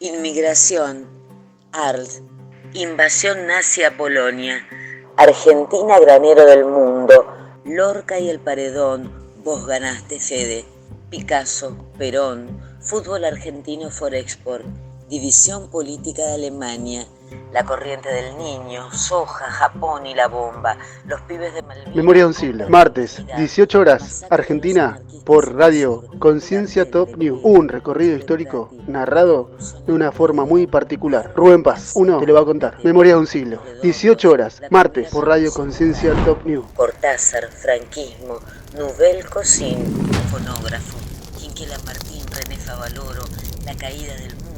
Inmigración, Arlt, invasión nazi a Polonia, Argentina granero del mundo, Lorca y el Paredón, vos ganaste Fede, Picasso, Perón, fútbol argentino Forexport, división política de Alemania, la corriente del niño, soja, Japón y la bomba, los pibes de Malvinas. Memoria de un siglo, martes, 18 horas, Argentina, por radio Conciencia Top News. Un recorrido histórico narrado de una forma muy particular. Rubén Paz, uno te lo va a contar. Memoria de un siglo, 18 horas, martes, por radio Conciencia Top News. Cortázar, franquismo, Nouvelle Cocine, fonógrafo, Quinquela Martín, René Favaloro, la caída del muro,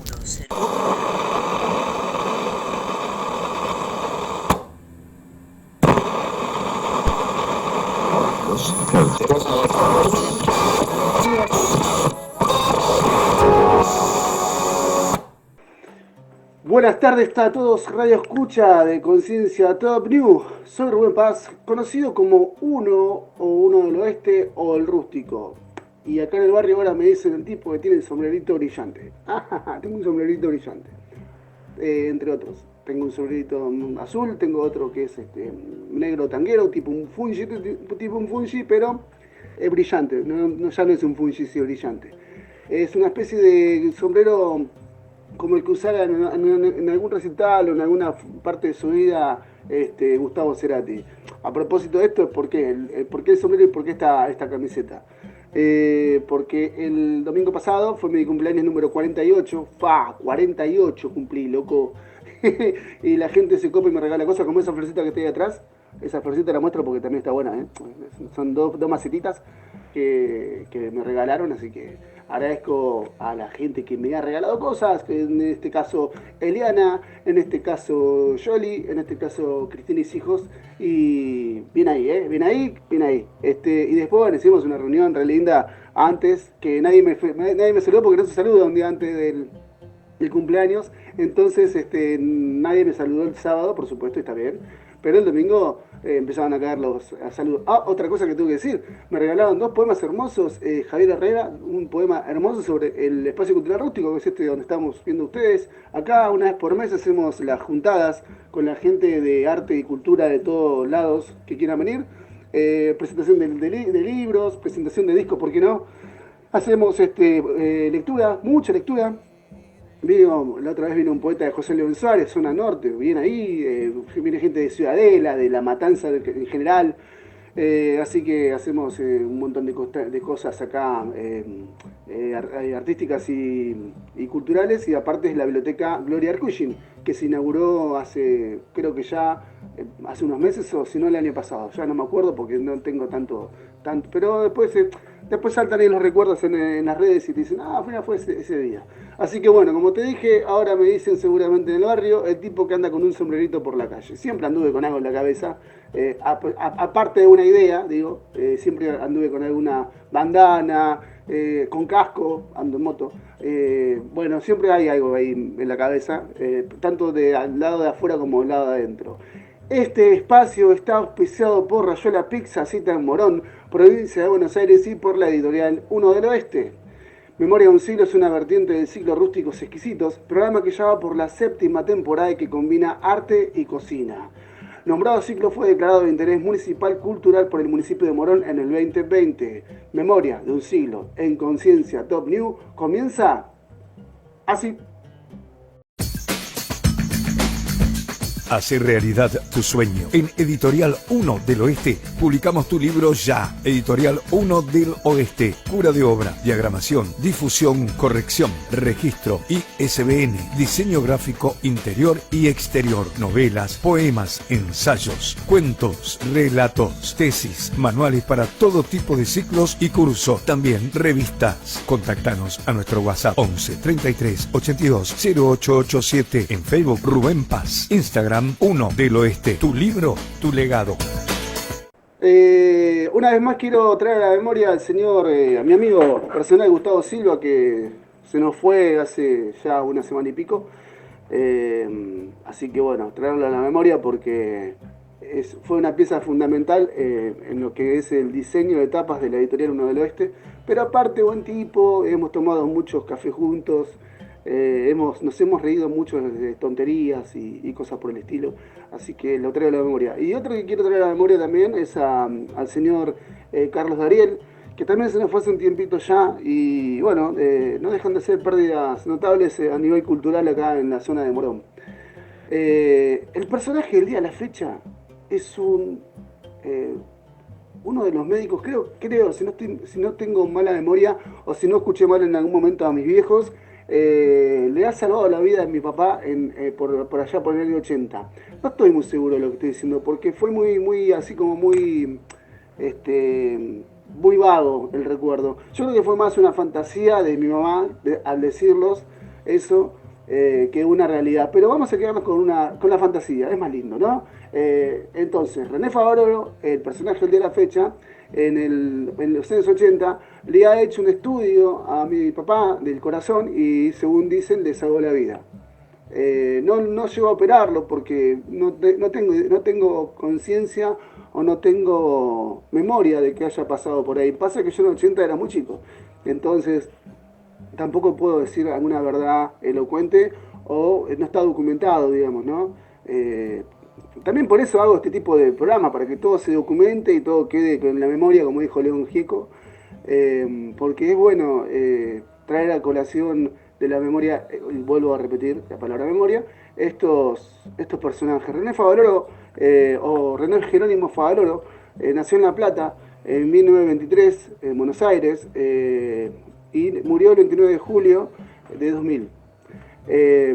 Buenas tardes a todos, Radio Escucha de Conciencia Top News. Soy Rubén Paz, conocido como uno del oeste o el rústico. Y acá en el barrio ahora me dicen el tipo que tiene el sombrerito brillante. Tengo un sombrerito brillante, entre otros. Tengo un sombrerito azul, tengo otro que es negro tanguero, tipo un fungi, pero es brillante. Ya no es un fungi, sí, brillante. Es una especie de sombrero como el que usara en algún recital o en alguna parte de su vida Gustavo Cerati. A propósito de esto, ¿por qué el sombrero y por qué esta camiseta? Porque el domingo pasado fue mi cumpleaños número 48. 48 cumplí, loco. Y la gente se copa y me regala cosas como esa florcita que está ahí atrás. Esa florcita la muestro porque también está buena, ¿eh? Son dos macetitas que me regalaron, así que agradezco a la gente que me ha regalado cosas, en este caso Eliana, en este caso Yoli, en este caso Cristina y hijos, y bien ahí, bien ahí. Y después, bueno, hicimos una reunión re linda antes, que nadie me saludó porque no se saluda un día antes del cumpleaños, entonces nadie me saludó el sábado, por supuesto, está bien, pero el domingo empezaban a caer los saludos. Otra cosa que tengo que decir, me regalaron dos poemas hermosos, Javier Herrera, un poema hermoso sobre el espacio cultural rústico, que es donde estamos viendo ustedes. Acá una vez por mes hacemos las juntadas con la gente de arte y cultura de todos lados que quieran venir, presentación de libros, presentación de discos, ¿por qué no? Hacemos lectura, mucha lectura. La otra vez vino un poeta de José León Suárez, zona norte, viene ahí, viene gente de Ciudadela, de La Matanza en general, así que hacemos un montón de cosas acá artísticas y culturales, y aparte es la biblioteca Gloria Arcuchin, que se inauguró creo que ya hace unos meses, o si no el año pasado, ya no me acuerdo porque no tengo tanto pero después saltan ahí los recuerdos en las redes y te dicen, fue ese día. Así que bueno, como te dije, ahora me dicen seguramente en el barrio, el tipo que anda con un sombrerito por la calle. Siempre anduve con algo en la cabeza, aparte de una idea, siempre anduve con alguna bandana, con casco, ando en moto. Bueno, siempre hay algo ahí en la cabeza, tanto del lado de afuera como del lado de adentro. Este espacio está auspiciado por Rayuela Pizza, cita en Morón, provincia de Buenos Aires, y por la editorial Uno del Oeste. Memoria de un siglo es una vertiente del ciclo Rústicos Exquisitos, programa que ya va por la 7ª temporada y que combina arte y cocina. Nombrado ciclo fue declarado de interés municipal cultural por el municipio de Morón en el 2020. Memoria de un siglo en Conciencia Top New comienza así. Hacer realidad tu sueño. En Editorial 1 del Oeste publicamos tu libro ya. Editorial 1 del Oeste. Cura de obra, diagramación, difusión, corrección, registro, ISBN, diseño gráfico interior y exterior, novelas, poemas, ensayos, cuentos, relatos, tesis, manuales para todo tipo de ciclos y cursos. También revistas. Contactanos a nuestro WhatsApp 11 33 82 0887. En Facebook Rubén Paz. Instagram 1 del Oeste. Tu libro, tu legado. Una vez más quiero traer a la memoria a mi amigo personal Gustavo Silva, que se nos fue hace ya una semana y pico. Así que bueno, traerlo a la memoria porque fue una pieza fundamental en lo que es el diseño de tapas de la editorial Uno del Oeste. Pero aparte, buen tipo, hemos tomado muchos cafés juntos. Nos hemos reído mucho de tonterías y cosas por el estilo, así que lo traigo a la memoria. Y otro que quiero traer a la memoria también es al señor Carlos Dariel, que también se nos fue hace un tiempito ya, y bueno, no dejan de ser pérdidas notables a nivel cultural acá en la zona de Morón. El personaje del día de la fecha es eh, uno de los médicos, creo si no tengo mala memoria o si no escuché mal en algún momento a mis viejos, le ha salvado la vida a mi papá por allá por el año 80. No estoy muy seguro de lo que estoy diciendo, porque fue muy así como muy vago el recuerdo. Yo creo que fue más una fantasía de mi mamá al decirlos eso, que una realidad. Pero vamos a quedarnos con la fantasía, es más lindo, ¿no? Entonces, René Favaloro, el personaje del día de la fecha, en los años 80, le ha hecho un estudio a mi papá del corazón y, según dicen, le salvó la vida. No llego a operarlo porque no tengo conciencia o no tengo memoria de que haya pasado por ahí. Pasa que yo en el 80 era muy chico, entonces tampoco puedo decir alguna verdad elocuente o no está documentado, digamos, ¿no? También por eso hago este tipo de programa, para que todo se documente y todo quede con la memoria, como dijo León Gieco, porque es bueno traer a colación de la memoria, vuelvo a repetir la palabra memoria, estos personajes. René Favaloro, o René Jerónimo Favaloro, nació en La Plata en 1923, en Buenos Aires, y murió el 29 de julio de 2000.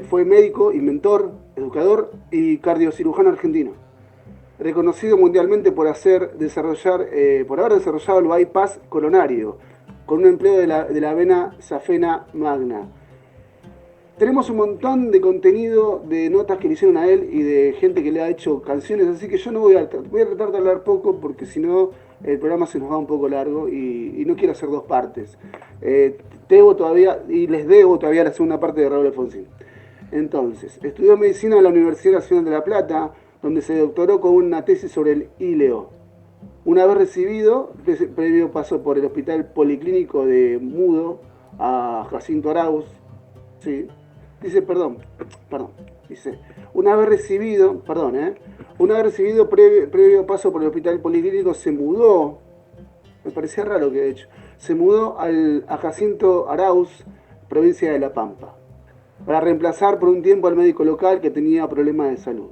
Fue médico, inventor, educador y cardiocirujano argentino, reconocido mundialmente por haber desarrollado el bypass coronario, con un empleo de la vena safena magna. Tenemos un montón de contenido, de notas que le hicieron a él y de gente que le ha hecho canciones, así que yo voy a tratar de hablar poco, porque si no el programa se nos va un poco largo y no quiero hacer dos partes. Les debo todavía la segunda parte de Raúl Alfonsín. Entonces, estudió medicina en la Universidad Nacional de La Plata, donde se doctoró con una tesis sobre el íleo. Una vez recibido, previo paso por el Hospital Policlínico de Mudo a Jacinto Arauz, ¿sí? Dice, una vez recibido, previo paso por el Hospital Policlínico, se mudó, me parecía raro que de hecho, se mudó a Jacinto Arauz, provincia de La Pampa, para reemplazar por un tiempo al médico local que tenía problemas de salud.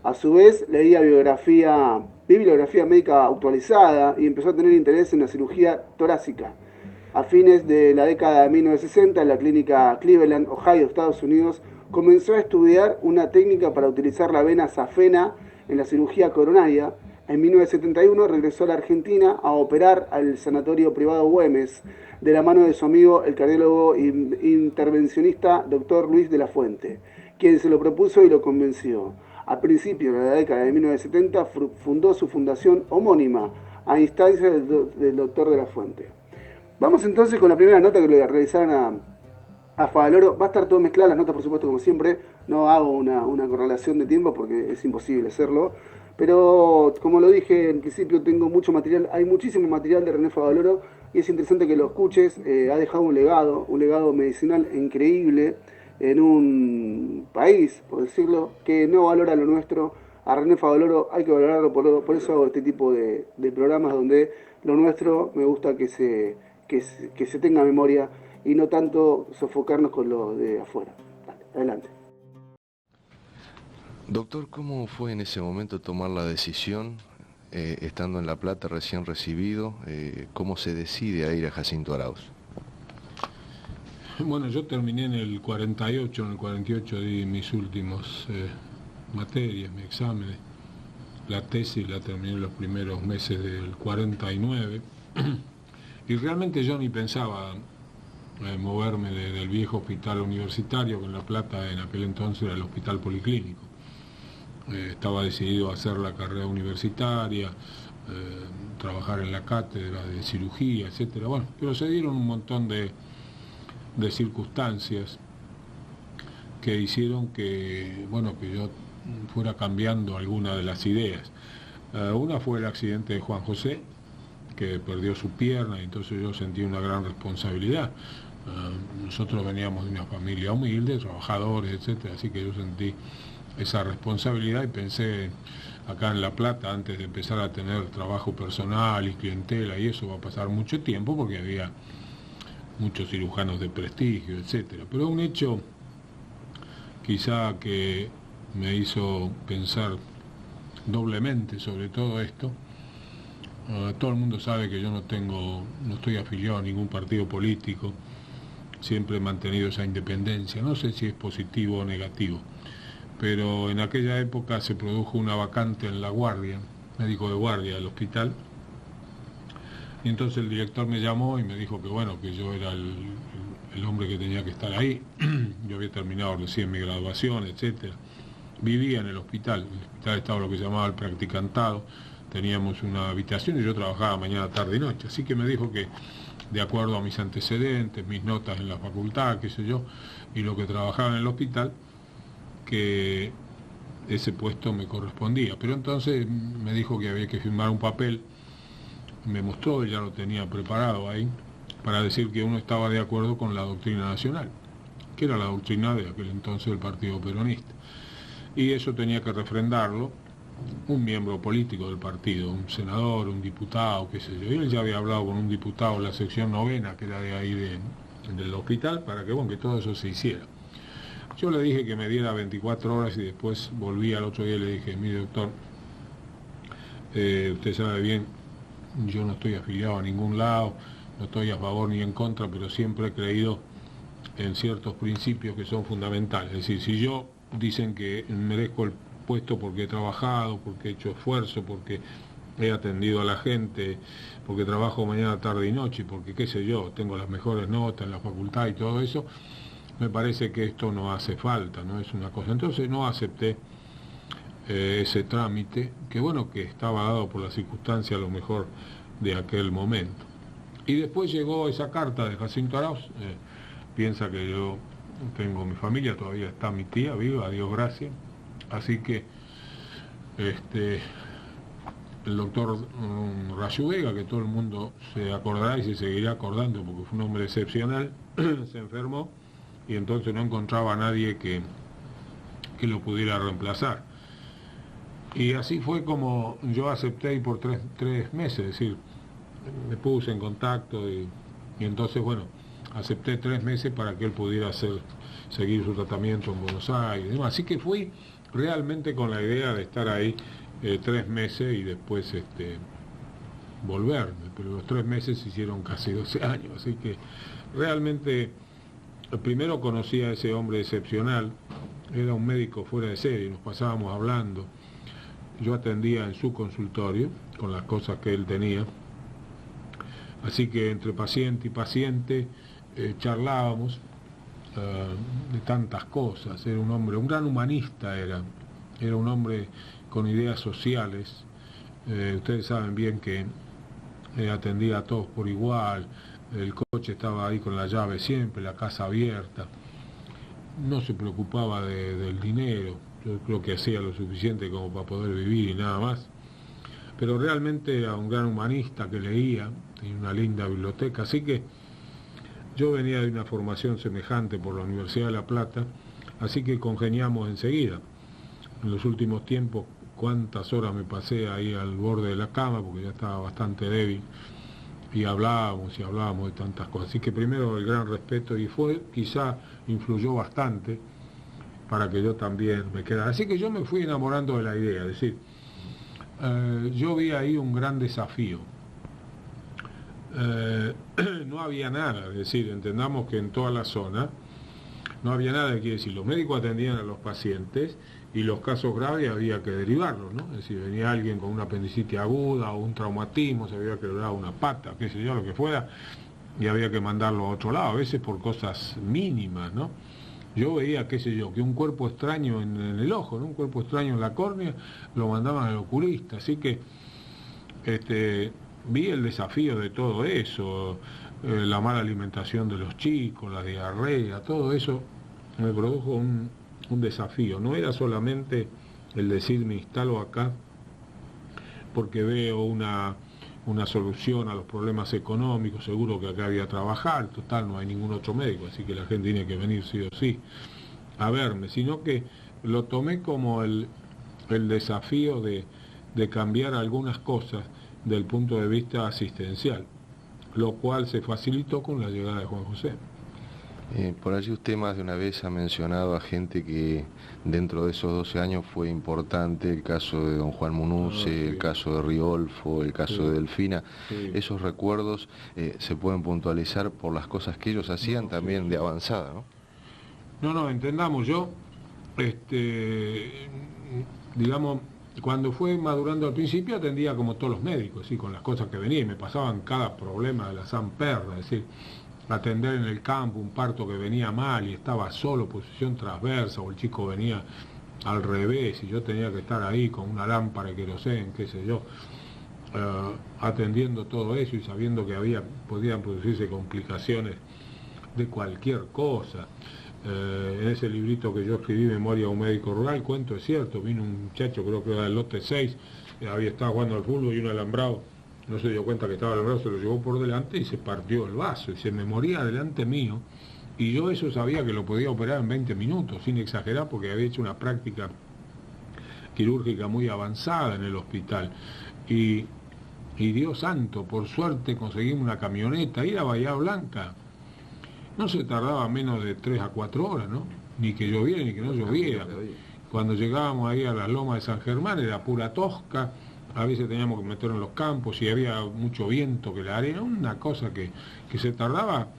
A su vez, leía bibliografía médica actualizada y empezó a tener interés en la cirugía torácica. A fines de la década de 1960, en la clínica Cleveland, Ohio, Estados Unidos, comenzó a estudiar una técnica para utilizar la vena safena en la cirugía coronaria. En 1971 regresó a la Argentina a operar al sanatorio privado Güemes, de la mano de su amigo, el cardiólogo intervencionista Dr. Luis de la Fuente, quien se lo propuso y lo convenció. A principios de la década de 1970 fundó su fundación homónima, a instancia del Dr. de la Fuente. Vamos entonces con la primera nota que le realizaron a Favaloro. Va a estar todo mezclado, las notas por supuesto como siempre. No hago una correlación de tiempo porque es imposible hacerlo. Pero como lo dije en principio, tengo mucho material, hay muchísimo material de René Favaloro y es interesante que lo escuches. Ha dejado un legado medicinal increíble en un país, por decirlo, que no valora lo nuestro. A René Favaloro hay que valorarlo, por eso hago este tipo de programas donde lo nuestro me gusta que se tenga memoria y no tanto sofocarnos con lo de afuera. Dale, adelante. Doctor, ¿cómo fue en ese momento tomar la decisión, estando en La Plata recién recibido, cómo se decide a ir a Jacinto Arauz? Bueno, yo terminé en el 48, en el 48 di mis últimos materias, mis exámenes. La tesis la terminé en los primeros meses del 49 y realmente yo ni pensaba moverme del viejo hospital universitario, que en La Plata en aquel entonces era el hospital policlínico. Estaba decidido a hacer la carrera universitaria, trabajar en la cátedra de cirugía, etcétera. Bueno, pero se dieron un montón de circunstancias que hicieron que yo fuera cambiando algunas de las ideas. Una fue el accidente de Juan José, que perdió su pierna, y entonces yo sentí una gran responsabilidad. Nosotros veníamos de una familia humilde, trabajadores, etcétera, así que yo sentí esa responsabilidad y pensé acá en La Plata, antes de empezar a tener trabajo personal y clientela, y eso va a pasar mucho tiempo porque había muchos cirujanos de prestigio, etcétera. Pero un hecho quizá que me hizo pensar doblemente sobre todo esto. Todo el mundo sabe que yo no estoy afiliado a ningún partido político, siempre he mantenido esa independencia, no sé si es positivo o negativo, pero en aquella época se produjo una vacante en la guardia, médico de guardia del hospital, y entonces el director me llamó y me dijo que bueno, que yo era el hombre que tenía que estar ahí. Yo había terminado recién mi graduación, etcétera. Vivía en el hospital estaba lo que se llamaba el practicantado, teníamos una habitación y yo trabajaba mañana, tarde y noche, así que me dijo que de acuerdo a mis antecedentes, mis notas en la facultad, qué sé yo, y lo que trabajaba en el hospital, que ese puesto me correspondía. Pero entonces me dijo que había que firmar un papel, me mostró, ya lo tenía preparado ahí, para decir que uno estaba de acuerdo con la doctrina nacional, que era la doctrina de aquel entonces del Partido Peronista. Y eso tenía que refrendarlo un miembro político del partido, un senador, un diputado, qué sé yo. Y él ya había hablado con un diputado de la sección novena, que era de ahí del hospital, para que, bueno, que todo eso se hiciera. Yo le dije que me diera 24 horas y después volví al otro día y le dije, mire doctor, usted sabe bien, yo no estoy afiliado a ningún lado, no estoy a favor ni en contra, pero siempre he creído en ciertos principios que son fundamentales. Es decir, si yo dicen que merezco el puesto porque he trabajado, porque he hecho esfuerzo, porque he atendido a la gente, porque trabajo mañana, tarde y noche, porque qué sé yo, tengo las mejores notas en la facultad y todo eso, me parece que esto no hace falta, no es una cosa. Entonces no acepté ese trámite, que bueno, que estaba dado por la circunstancia a lo mejor de aquel momento. Y después llegó esa carta de Jacinto Arauz, piensa que yo tengo mi familia, todavía está mi tía viva, a Dios gracias, así que el doctor Rayo Vega, que todo el mundo se acordará y se seguirá acordando porque fue un hombre excepcional, se enfermó y entonces no encontraba a nadie que lo pudiera reemplazar. Y así fue como yo acepté, y por tres meses, es decir, me puse en contacto y entonces, bueno, acepté 3 meses para que él pudiera seguir su tratamiento en Buenos Aires y demás. Así que fui realmente con la idea de estar ahí 3 meses y después volverme, pero los 3 meses se hicieron casi 12 años, así que realmente primero conocí a ese hombre excepcional, era un médico fuera de serie, nos pasábamos hablando, yo atendía en su consultorio con las cosas que él tenía, así que entre paciente y paciente charlábamos de tantas cosas. Era un hombre, un gran humanista era un hombre con ideas sociales. Ustedes saben bien que atendía a todos por igual, el coche estaba ahí con la llave siempre, la casa abierta, no se preocupaba del dinero, yo creo que hacía lo suficiente como para poder vivir y nada más, pero realmente era un gran humanista que leía, tenía una linda biblioteca, así que yo venía de una formación semejante por la Universidad de La Plata, así que congeniamos enseguida. En los últimos tiempos, cuántas horas me pasé ahí al borde de la cama, porque ya estaba bastante débil, y hablábamos de tantas cosas. Así que primero el gran respeto, y quizá influyó bastante para que yo también me quedara. Así que yo me fui enamorando de la idea, es decir, yo vi ahí un gran desafío. No había nada, es decir, entendamos que en toda la zona no había nada, quiere decir, los médicos atendían a los pacientes y los casos graves había que derivarlos, ¿no? Es decir, venía alguien con una apendicitis aguda o un traumatismo, se había quebrado una pata, qué sé yo, lo que fuera, y había que mandarlo a otro lado, a veces por cosas mínimas, ¿no? Yo veía, qué sé yo, que un cuerpo extraño en el ojo, ¿no? Un cuerpo extraño en la córnea, lo mandaban al oculista, así que vi el desafío de todo eso, la mala alimentación de los chicos, la diarrea, todo eso me produjo un desafío. No era solamente el decir me instalo acá porque veo una una solución a los problemas económicos, seguro que acá había trabajar, total no hay ningún otro médico, así que la gente tiene que venir sí o sí a verme, sino que lo tomé como el desafío de cambiar algunas cosas del punto de vista asistencial, lo cual se facilitó con la llegada de Juan José. Por allí usted más de una vez ha mencionado a gente que dentro de esos 12 años fue importante, el caso de don Juan Munuce, sí. el caso de Riolfo, el caso Sí. de Delfina. Sí. Esos recuerdos se pueden puntualizar por las cosas que ellos hacían también de avanzada, ¿no? No, entendamos, yo, digamos, cuando fue madurando al principio atendía como todos los médicos, ¿sí? Con las cosas que venían, me pasaban cada problema de la zamperra, es decir, atender en el campo un parto que venía mal y estaba solo, posición transversa, o el chico venía al revés y yo tenía que estar ahí con una lámpara de querosén, qué sé yo, atendiendo todo eso y sabiendo que podían producirse complicaciones de cualquier cosa. En ese librito que yo escribí, Memoria de un médico rural, cuento, es cierto, vino un muchacho, creo que era del lote 6, había estado jugando al fútbol y un alambrado, no se dio cuenta que estaba alambrado, se lo llevó por delante y se partió el vaso y se me moría delante mío, y yo eso sabía que lo podía operar en 20 minutos, sin exagerar, porque había hecho una práctica quirúrgica muy avanzada en el hospital. Y Dios santo, por suerte conseguimos una camioneta, ir a Bahía Blanca. No se tardaba menos de 3 a 4 horas, ¿no? Ni que lloviera ni que no lloviera. Cuando llegábamos ahí a las lomas de San Germán era pura tosca, a veces teníamos que meternos en los campos y había mucho viento, que la arena, una cosa que se tardaba,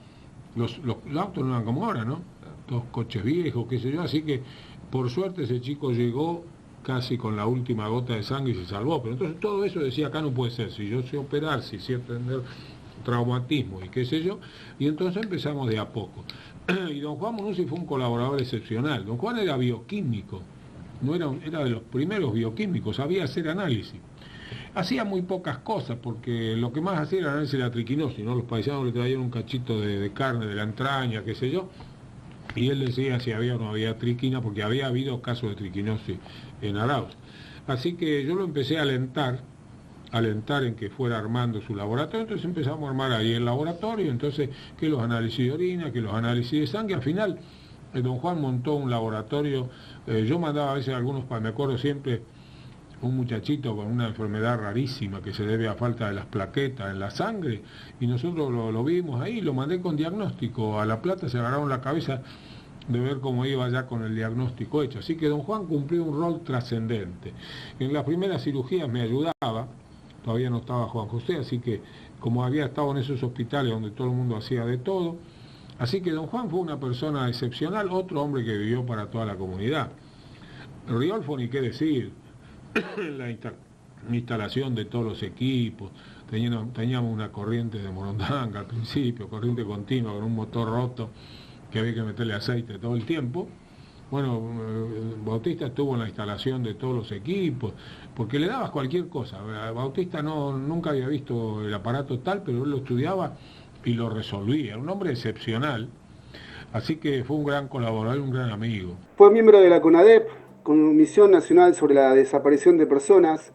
los autos no eran como ahora, ¿no? Todos coches viejos, qué sé yo, así que por suerte ese chico llegó casi con la última gota de sangre y se salvó, pero entonces todo eso decía, acá no puede ser, si yo sé operar, si sé atender traumatismo y qué sé yo, y entonces empezamos de a poco. Y don Juan Munuzi fue un colaborador excepcional. Don Juan era bioquímico, era de los primeros bioquímicos, sabía hacer análisis. Hacía muy pocas cosas, porque lo que más hacía era análisis de la triquinosis, ¿no? Los paisanos le traían un cachito de carne, de la entraña, qué sé yo, y él decía si había o no había triquina, porque había habido casos de triquinosis en Arauz. Así que yo lo empecé a alentar en que fuera armando su laboratorio, entonces empezamos a armar ahí el laboratorio, entonces que los análisis de orina, que los análisis de sangre, al final don Juan montó un laboratorio, yo mandaba a veces algunos, me acuerdo siempre, un muchachito con una enfermedad rarísima que se debe a falta de las plaquetas en la sangre, y nosotros lo vimos ahí, lo mandé con diagnóstico, a La Plata se agarraron la cabeza de ver cómo iba ya con el diagnóstico hecho, así que don Juan cumplió un rol trascendente. En las primeras cirugías me ayudaba, todavía no estaba Juan José, así que como había estado en esos hospitales donde todo el mundo hacía de todo, así que don Juan fue una persona excepcional, otro hombre que vivió para toda la comunidad. Riolfo, ni qué decir, la instalación de todos los equipos, teníamos una corriente de Morondanga al principio, corriente continua con un motor roto que había que meterle aceite todo el tiempo. Bueno, Bautista estuvo en la instalación de todos los equipos, porque le dabas cualquier cosa. Bautista nunca había visto el aparato tal, pero él lo estudiaba y lo resolvía. Era un hombre excepcional, así que fue un gran colaborador y un gran amigo. Fue miembro de la CONADEP, Comisión Nacional sobre la Desaparición de Personas,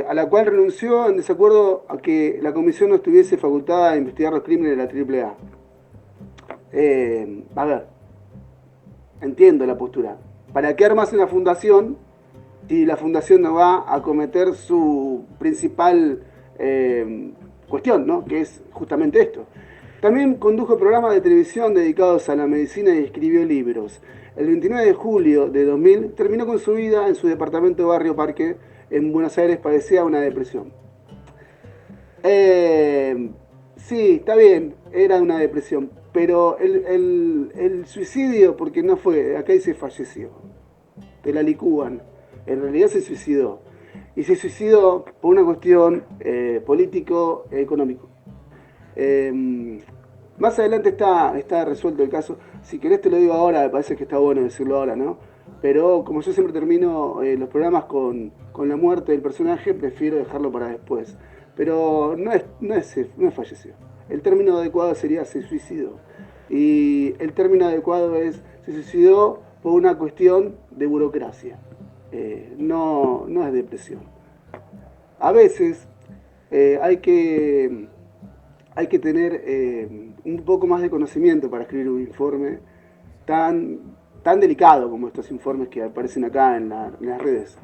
a la cual renunció en desacuerdo a que la comisión no estuviese facultada a investigar los crímenes de la AAA. A ver, entiendo la postura. ¿Para qué armas una fundación si la fundación no va a acometer su principal cuestión, ¿no? Que es justamente esto? También condujo programas de televisión dedicados a la medicina y escribió libros. El 29 de julio de 2000 terminó con su vida en su departamento de Barrio Parque, en Buenos Aires. Padecía una depresión. Sí, está bien, era una depresión, pero el suicidio, porque no fue, acá dice falleció, te la licúan, en realidad se suicidó, y se suicidó por una cuestión político-económico. Más adelante está resuelto el caso, si querés te lo digo ahora, me parece que está bueno decirlo ahora, ¿no? Pero como yo siempre termino los programas con la muerte del personaje, prefiero dejarlo para después. Pero no falleció. El término adecuado sería se suicidó. Y el término adecuado es se suicidó por una cuestión de burocracia. No es depresión. A veces Hay que tener un poco más de conocimiento para escribir un informe tan delicado como estos informes que aparecen acá en las redes.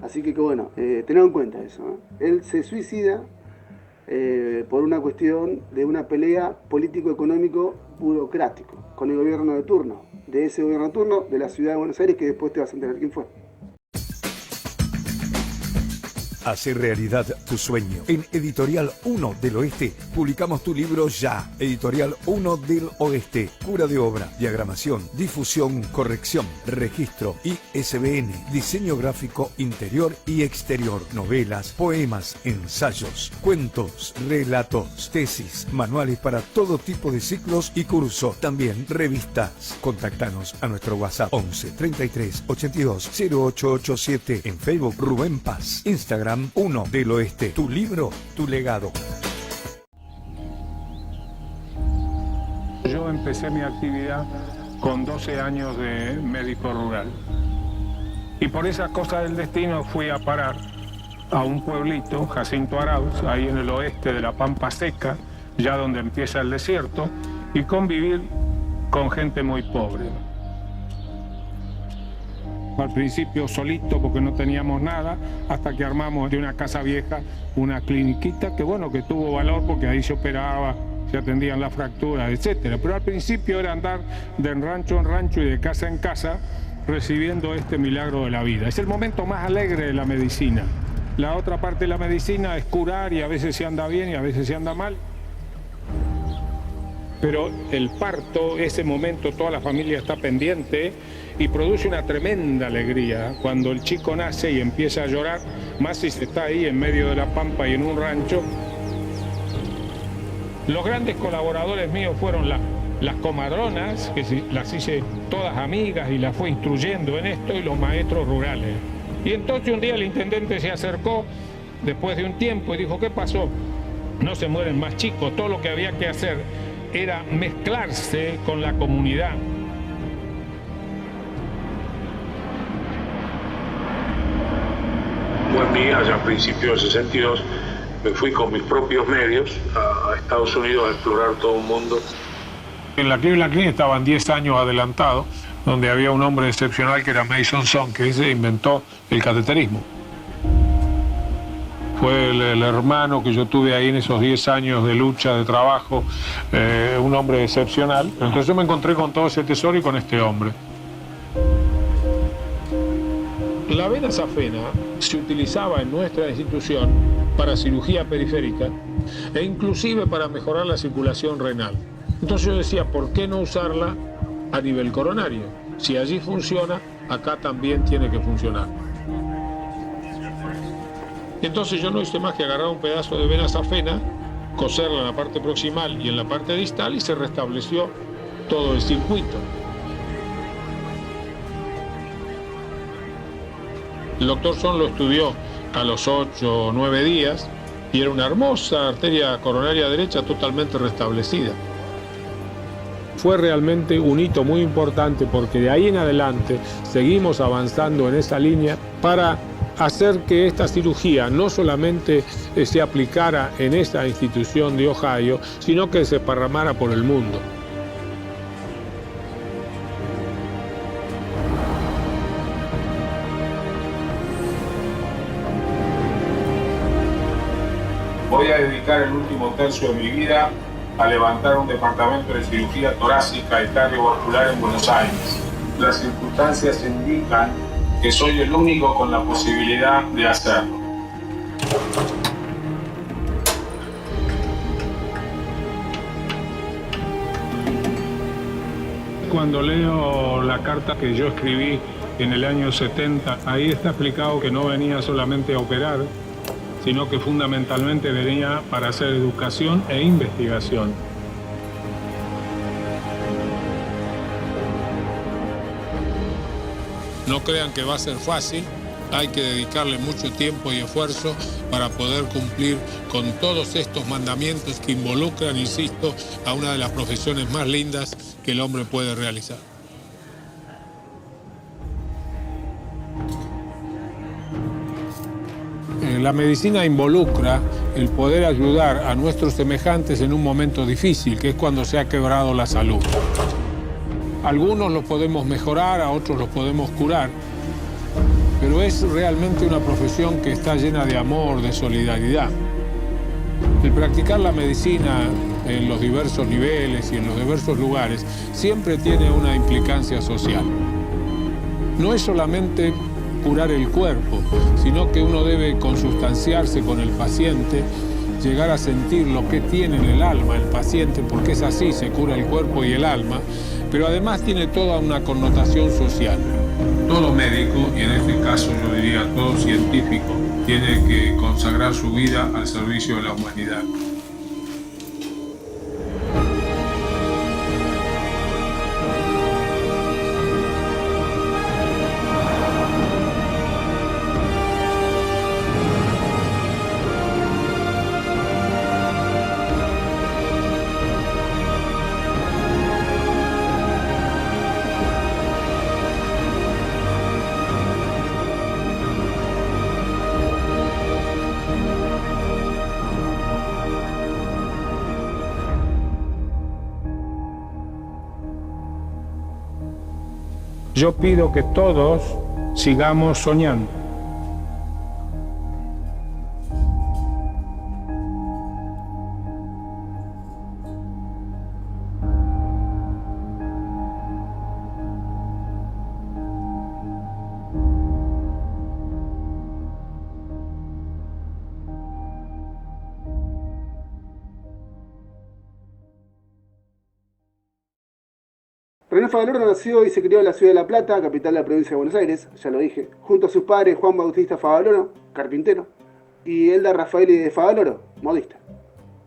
Así que bueno, tened en cuenta eso, ¿eh? Él se suicida por una cuestión de una pelea político-económico burocrático con el gobierno de turno, de ese gobierno de turno de la ciudad de Buenos Aires, que después te vas a enterar quién fue. Hacer realidad tu sueño. En Editorial 1 del Oeste publicamos tu libro ya. Editorial 1 del Oeste. Cura de obra, diagramación, difusión, corrección, registro, ISBN, diseño gráfico interior y exterior, novelas, poemas, ensayos, cuentos, relatos, tesis, manuales para todo tipo de ciclos y cursos. También revistas. Contactanos a nuestro WhatsApp 11 33 82 0887. En Facebook Rubén Paz. Instagram 1 del Oeste. Tu libro, tu legado. Yo empecé mi actividad con 12 años de médico rural. Y por esa cosa del destino fui a parar a un pueblito, Jacinto Arauz, ahí en el oeste de la Pampa Seca, ya donde empieza el desierto, y convivir con gente muy pobre. Al principio solito porque no teníamos nada, hasta que armamos de una casa vieja una cliniquita que bueno, que tuvo valor porque ahí se operaba, se atendían las fracturas, etcétera. Pero al principio era andar de rancho en rancho y de casa en casa recibiendo este milagro de la vida. Es el momento más alegre de la medicina. La otra parte de la medicina es curar y a veces se anda bien y a veces se anda mal. Pero el parto, ese momento toda la familia está pendiente y produce una tremenda alegría cuando el chico nace y empieza a llorar, más si se está ahí en medio de la pampa y en un rancho. Los grandes colaboradores míos fueron las comadronas, que las hice todas amigas y las fui instruyendo en esto, y los maestros rurales. Y entonces un día el intendente se acercó después de un tiempo y dijo: ¿qué pasó? No se mueren más chicos, todo lo que había que hacer era mezclarse con la comunidad. Buen día, allá a principios del 62, me fui con mis propios medios a Estados Unidos a explorar todo un mundo. En la Cleveland Clinic estaban 10 años adelantados, donde había un hombre excepcional que era Mason Son, que ese inventó el cateterismo. Fue el hermano que yo tuve ahí en esos 10 años de lucha, de trabajo, un hombre excepcional. Entonces yo me encontré con todo ese tesoro y con este hombre. La vena safena se utilizaba en nuestra institución para cirugía periférica e inclusive para mejorar la circulación renal. Entonces yo decía, ¿por qué no usarla a nivel coronario? Si allí funciona, acá también tiene que funcionar. Entonces yo no hice más que agarrar un pedazo de vena safena, coserla en la parte proximal y en la parte distal y se restableció todo el circuito. El doctor Son lo estudió a los 8 o 9 días y era una hermosa arteria coronaria derecha totalmente restablecida. Fue realmente un hito muy importante porque de ahí en adelante seguimos avanzando en esa línea para hacer que esta cirugía no solamente se aplicara en esa institución de Ohio, sino que se esparramara por el mundo. Voy a dedicar el último tercio de mi vida a levantar un departamento de cirugía torácica y cardiovascular en Buenos Aires. Las circunstancias indican que soy el único con la posibilidad de hacerlo. Cuando leo la carta que yo escribí en el año 70, ahí está explicado que no venía solamente a operar, sino que fundamentalmente venía para hacer educación e investigación. No crean que va a ser fácil, hay que dedicarle mucho tiempo y esfuerzo para poder cumplir con todos estos mandamientos que involucran, insisto, a una de las profesiones más lindas que el hombre puede realizar. La medicina involucra el poder ayudar a nuestros semejantes en un momento difícil, que es cuando se ha quebrado la salud. Algunos los podemos mejorar, a otros los podemos curar, pero es realmente una profesión que está llena de amor, de solidaridad. El practicar la medicina en los diversos niveles y en los diversos lugares siempre tiene una implicancia social. No es solamente curar el cuerpo, sino que uno debe consustanciarse con el paciente, llegar a sentir lo que tiene en el alma el paciente, porque es así, se cura el cuerpo y el alma, pero además tiene toda una connotación social. Todo médico, y en este caso yo diría todo científico, tiene que consagrar su vida al servicio de la humanidad. Yo pido que todos sigamos soñando. René Favaloro nació y se crió en la ciudad de La Plata, capital de la provincia de Buenos Aires, ya lo dije, junto a sus padres Juan Bautista Favaloro, carpintero, y Elda Rafaeli de Favaloro, modista.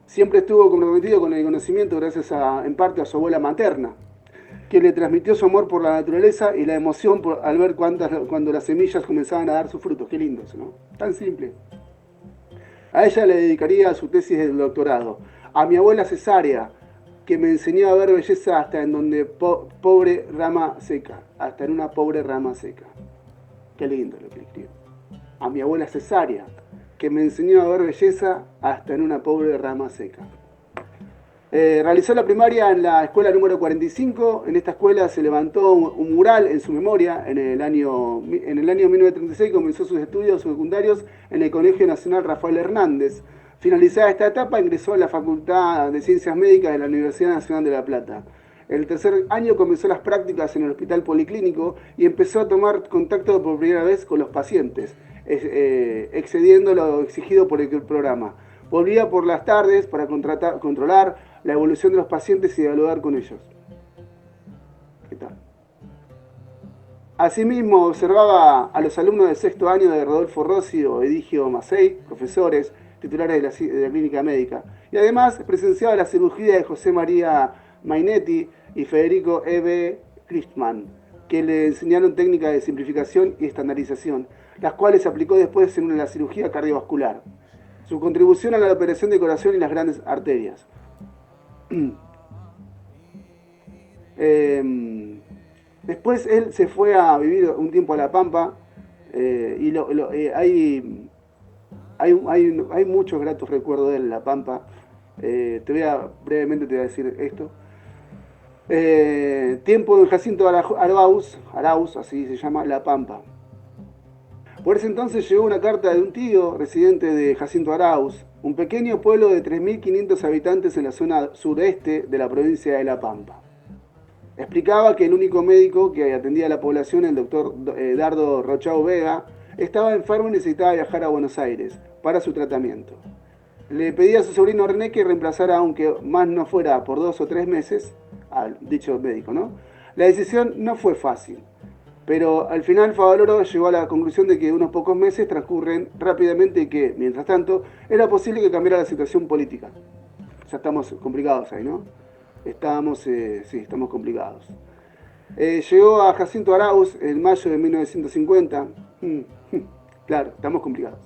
Siempre estuvo comprometido con el conocimiento gracias en parte a su abuela materna, que le transmitió su amor por la naturaleza y la emoción al ver cuando las semillas comenzaban a dar sus frutos. Qué lindo eso, ¿no? Tan simple. A ella le dedicaría su tesis de doctorado. A mi abuela cesárea, que me enseñó a ver belleza hasta en donde pobre rama seca, hasta en una pobre rama seca. Qué lindo lo que escribió. A mi abuela cesárea, que me enseñó a ver belleza hasta en una pobre rama seca. Realizó la primaria en la escuela número 45. En esta escuela se levantó un mural en su memoria. En el año 1936 comenzó sus estudios secundarios en el Colegio Nacional Rafael Hernández. Finalizada esta etapa, ingresó a la Facultad de Ciencias Médicas de la Universidad Nacional de La Plata. El tercer año comenzó las prácticas en el Hospital Policlínico y empezó a tomar contacto por primera vez con los pacientes, excediendo lo exigido por el programa. Volvía por las tardes para controlar la evolución de los pacientes y dialogar con ellos. ¿Qué tal? Asimismo, observaba a los alumnos del sexto año de Rodolfo Rossi o Edigio Macei, profesores, titulares de la clínica médica, y además presenciaba la cirugía de José María Mainetti y Federico E.B. Christman, que le enseñaron técnicas de simplificación y estandarización, las cuales aplicó después en la cirugía cardiovascular. Su contribución a la operación de corazón y las grandes arterias. Después él se fue a vivir un tiempo a La Pampa y hay muchos gratos recuerdos de él en La Pampa. Brevemente te voy a decir esto. Tiempo en Jacinto Arauz, así se llama, La Pampa. Por ese entonces llegó una carta de un tío residente de Jacinto Arauz, un pequeño pueblo de 3.500 habitantes en la zona sureste de la provincia de La Pampa. Explicaba que el único médico que atendía a la población, el doctor Dardo Rochau Vega, estaba enfermo y necesitaba viajar a Buenos Aires para su tratamiento. Le pedía a su sobrino René que reemplazara, aunque más no fuera por 2 o 3 meses, al dicho médico, ¿no? La decisión no fue fácil, pero al final Favaloro llegó a la conclusión de que unos pocos meses transcurren rápidamente y que, mientras tanto, era posible que cambiara la situación política. Ya estamos complicados ahí, ¿no? Estamos complicados. Llegó a Jacinto Arauz en mayo de 1950. Claro, estamos complicados.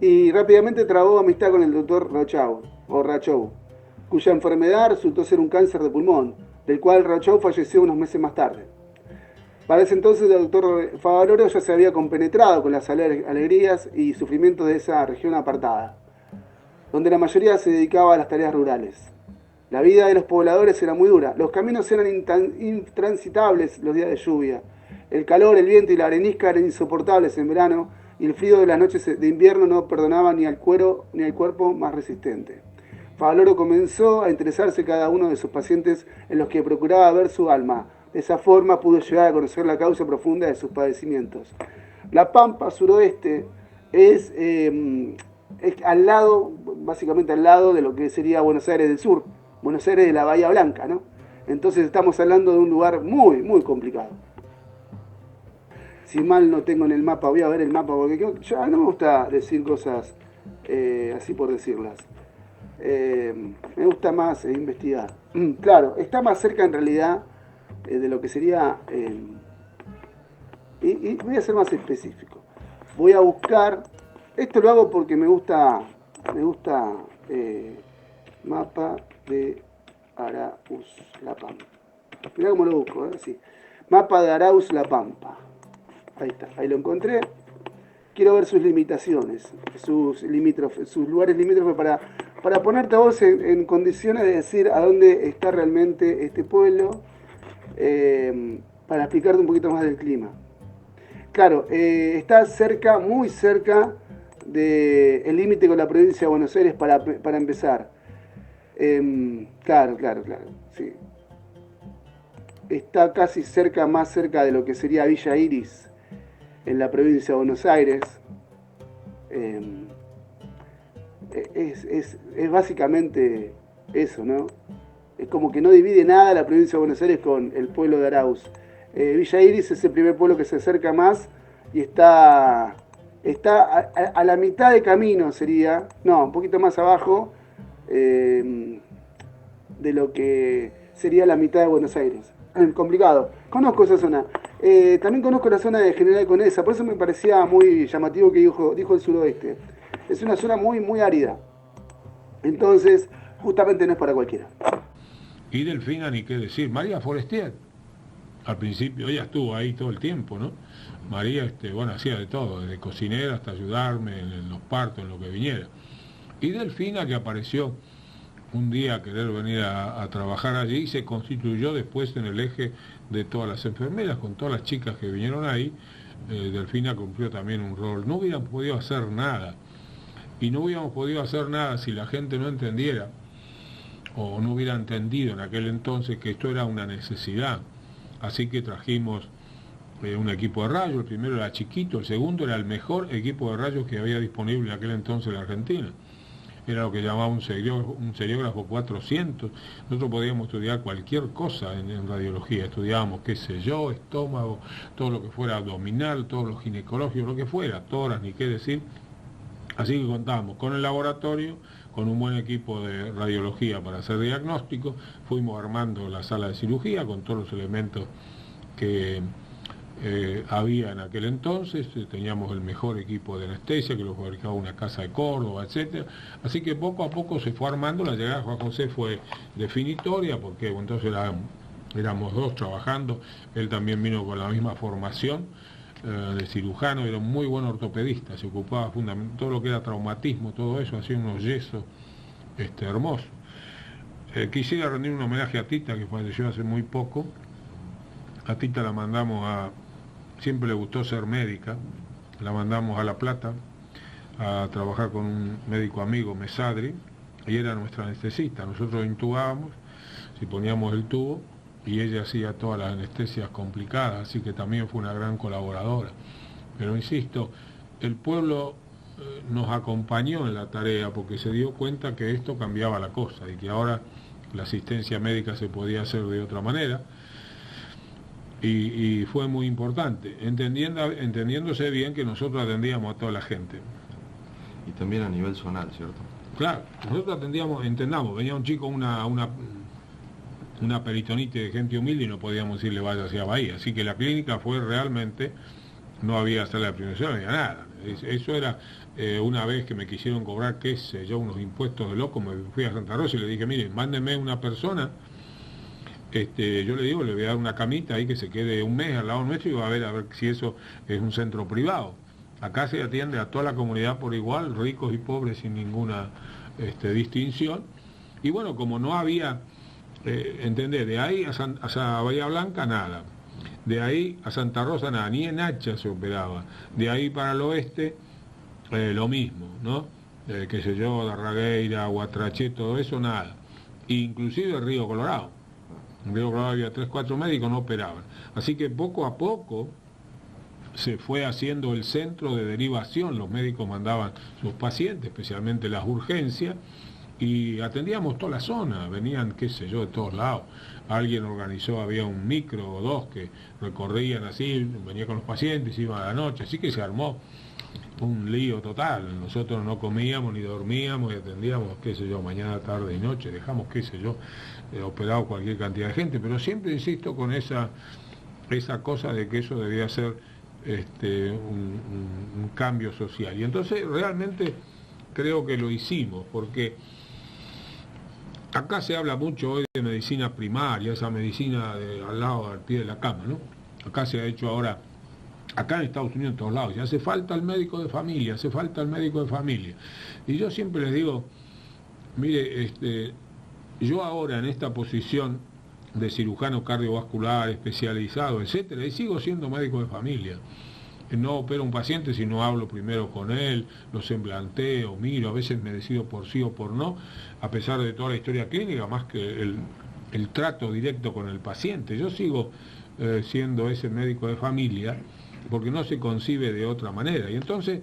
Y rápidamente trabó amistad con el doctor Rochau, cuya enfermedad resultó ser un cáncer de pulmón, del cual Rochau falleció unos meses más tarde. Para ese entonces el doctor Favaloro ya se había compenetrado con las alegrías y sufrimientos de esa región apartada, donde la mayoría se dedicaba a las tareas rurales. La vida de los pobladores era muy dura, los caminos eran intransitables los días de lluvia, el calor, el viento y la arenisca eran insoportables en verano, y el frío de las noches de invierno no perdonaba ni al cuero ni al cuerpo más resistente. Favaloro comenzó a interesarse cada uno de sus pacientes en los que procuraba ver su alma. De esa forma pudo llegar a conocer la causa profunda de sus padecimientos. La Pampa suroeste es al lado, básicamente al lado de lo que sería Buenos Aires del Sur, Buenos Aires de la Bahía Blanca, ¿no? Entonces estamos hablando de un lugar muy, muy complicado. Si mal no tengo en el mapa, voy a ver el mapa porque yo no me gusta decir cosas así por decirlas. Me gusta más investigar. Claro, está más cerca en realidad de lo que sería... y voy a ser más específico. Voy a buscar... Esto lo hago porque me gusta mapa de Arauz La Pampa. Mirá cómo lo busco, así. Mapa de Arauz La Pampa. Ahí está, ahí lo encontré. Quiero ver sus limitaciones, sus lugares limítrofes para ponerte a vos en condiciones de decir a dónde está realmente este pueblo, para explicarte un poquito más del clima. Claro, está cerca, muy cerca del límite con la provincia de Buenos Aires para empezar. Claro, sí. Está casi cerca, más cerca de lo que sería Villa Iris, en la provincia de Buenos Aires. Es básicamente eso, ¿no? Es como que no divide nada la provincia de Buenos Aires con el pueblo de Arauz. Villa Iris es el primer pueblo que se acerca más y está a la mitad de camino, sería, no, un poquito más abajo de lo que sería la mitad de Buenos Aires. Complicado. Conozco esa zona. También conozco la zona de General Conesa, por eso me parecía muy llamativo que dijo el suroeste. Es una zona muy, muy árida. Entonces, justamente no es para cualquiera. Y Delfina, ni qué decir. María Forestier, al principio, ella estuvo ahí todo el tiempo, ¿no? María, bueno, hacía de todo, desde cocinera hasta ayudarme en los partos, en lo que viniera. Y Delfina, que apareció un día a querer venir a trabajar allí, y se constituyó después en el eje de todas las enfermeras, con todas las chicas que vinieron ahí. Delfina cumplió también un rol. No hubieran podido hacer nada, y no hubiéramos podido hacer nada si la gente no entendiera, o no hubiera entendido en aquel entonces que esto era una necesidad. Así que trajimos un equipo de rayos. El primero era chiquito, el segundo era el mejor equipo de rayos que había disponible en aquel entonces en la Argentina. Era lo que llamaba un seriógrafo 400. Nosotros podíamos estudiar cualquier cosa en radiología. Estudiábamos, qué sé yo, estómago, todo lo que fuera abdominal, todo lo ginecológico, lo que fuera, toras, ni qué decir. Así que contábamos con el laboratorio, con un buen equipo de radiología para hacer diagnóstico. Fuimos armando la sala de cirugía con todos los elementos que había en aquel entonces. Teníamos el mejor equipo de anestesia que lo fabricaba una casa de Córdoba, etcétera. Así que poco a poco se fue armando. La llegada de Juan José fue definitoria porque entonces éramos dos trabajando. Él también vino con la misma formación de cirujano, era un muy buen ortopedista, se ocupaba fundamentalmente todo lo que era traumatismo, todo eso, hacía unos yesos hermosos. Quisiera rendir un homenaje a Tita, que falleció hace muy poco. A Tita la mandamos siempre le gustó ser médica, la mandamos a La Plata a trabajar con un médico amigo, Mesadri, y era nuestra anestesista. Nosotros intubábamos, si poníamos el tubo, y ella hacía todas las anestesias complicadas, así que también fue una gran colaboradora. Pero insisto, el pueblo nos acompañó en la tarea porque se dio cuenta que esto cambiaba la cosa y que ahora la asistencia médica se podía hacer de otra manera. Y fue muy importante, entendiéndose bien que nosotros atendíamos a toda la gente. Y también a nivel zonal, ¿cierto? Claro, nosotros entendamos, venía un chico, una peritonitis de gente humilde y no podíamos decirle vaya hacia Bahía. Así que la clínica fue realmente, no había sala de priorización, no había nada. Eso era una vez que me quisieron cobrar, qué sé yo, unos impuestos de loco, me fui a Santa Rosa y le dije, miren, mándenme una persona yo le digo, le voy a dar una camita ahí que se quede un mes al lado nuestro y va a ver si eso es un centro privado. Acá se atiende a toda la comunidad por igual, ricos y pobres sin ninguna distinción. Y bueno, como no había, ¿entendés? De ahí a Bahía Blanca nada, de ahí a Santa Rosa nada, ni en Hacha se operaba, de ahí para el oeste lo mismo, ¿no? Qué sé yo, Darragueira, Guatraché, todo eso nada, inclusive Río Colorado. En Río Colorado había 3, 4 médicos, no operaban. Así que poco a poco se fue haciendo el centro de derivación, los médicos mandaban sus pacientes, especialmente las urgencias, y atendíamos toda la zona, venían, qué sé yo, de todos lados. Alguien organizó, había un micro o dos que recorrían así, venía con los pacientes, iban a la noche, así que se armó un lío total. Nosotros no comíamos ni dormíamos y atendíamos, qué sé yo, mañana, tarde y noche, dejamos, qué sé yo, operado cualquier cantidad de gente, pero siempre insisto con esa cosa de que eso debía ser un cambio social. Y entonces realmente creo que lo hicimos, porque acá se habla mucho hoy de medicina primaria, esa medicina al lado, al pie de la cama, ¿no? Acá se ha hecho ahora, acá en Estados Unidos, en todos lados, y hace falta el médico de familia, hace falta el médico de familia. Y yo siempre les digo, mire, yo ahora en esta posición de cirujano cardiovascular especializado, etcétera, y sigo siendo médico de familia. No opero un paciente si no hablo primero con él, lo semblanteo, miro, a veces me decido por sí o por no, a pesar de toda la historia clínica, más que el trato directo con el paciente. Yo sigo siendo ese médico de familia, porque no se concibe de otra manera. Y entonces,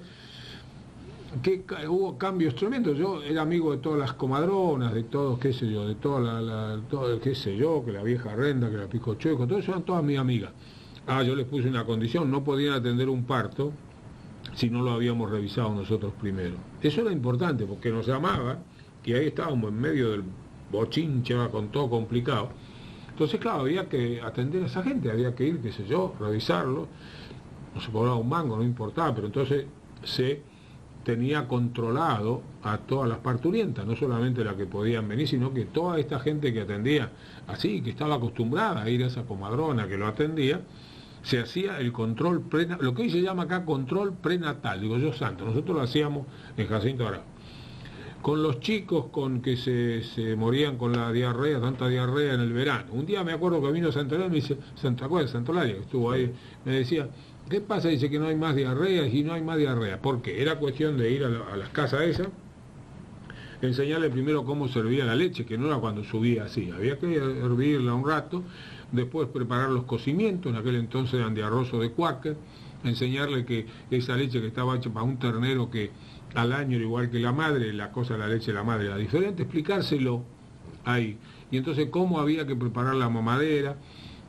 hubo cambios tremendos. Yo era amigo de todas las comadronas, de todos, qué sé yo, de todo, qué sé yo, que la vieja Renda, que la Picochueco, todo eso eran todas mis amigas. Yo les puse una condición, no podían atender un parto si no lo habíamos revisado nosotros primero. Eso era importante, porque nos llamaban, y ahí estábamos en medio del bochinche, con todo complicado. Entonces, claro, había que atender a esa gente, había que ir, qué sé yo, revisarlo, no se cobraba un mango, no importaba, pero entonces se tenía controlado a todas las parturientas, no solamente las que podían venir, sino que toda esta gente que atendía así, que estaba acostumbrada a ir a esa comadrona que lo atendía, se hacía el control prenatal, lo que hoy se llama acá control prenatal, digo yo santo, nosotros lo hacíamos en Jacinto Arauz. Con los chicos con que se morían con la diarrea, tanta diarrea en el verano. Un día me acuerdo que vino Santolaria y me dice, Santolaria, que estuvo ahí, me decía, ¿qué pasa? Dice que no hay más diarrea, y no hay más diarrea. ¿Por qué? Era cuestión de ir a las casas esas, enseñarle primero cómo servía la leche, que no era cuando subía así, había que hervirla un rato, después preparar los cocimientos, en aquel entonces eran de arroz o de cuáquer, enseñarle que esa leche que estaba hecha para un ternero que al año era igual que la madre, la cosa de la leche de la madre era diferente, explicárselo ahí. Y entonces cómo había que preparar la mamadera,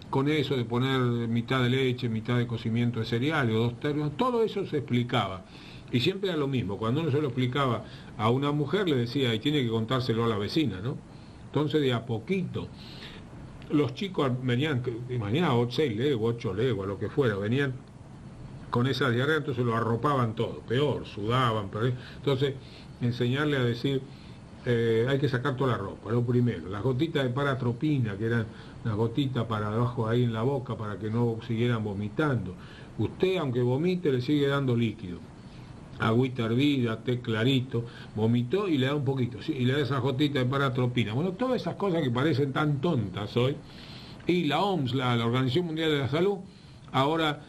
con eso de poner mitad de leche, mitad de cocimiento de cereal o 2 tercios, todo eso se explicaba. Y siempre era lo mismo, cuando uno se lo explicaba a una mujer le decía, y tiene que contárselo a la vecina, ¿no? Entonces de a poquito, los chicos venían, imagínate, 6 leguas, 8 leguas, lo que fuera, venían con esa diarrea, entonces lo arropaban todo, peor, sudaban, entonces enseñarle a decir, hay que sacar toda la ropa, lo primero, las gotitas de paratropina, que eran unas gotitas para abajo ahí en la boca, para que no siguieran vomitando. Usted, aunque vomite, le sigue dando líquido, agüita hervida, té clarito, vomitó y le da un poquito, ¿sí? Y le da esas gotitas de paratropina. Bueno, todas esas cosas que parecen tan tontas hoy, y la OMS, la Organización Mundial de la Salud, ahora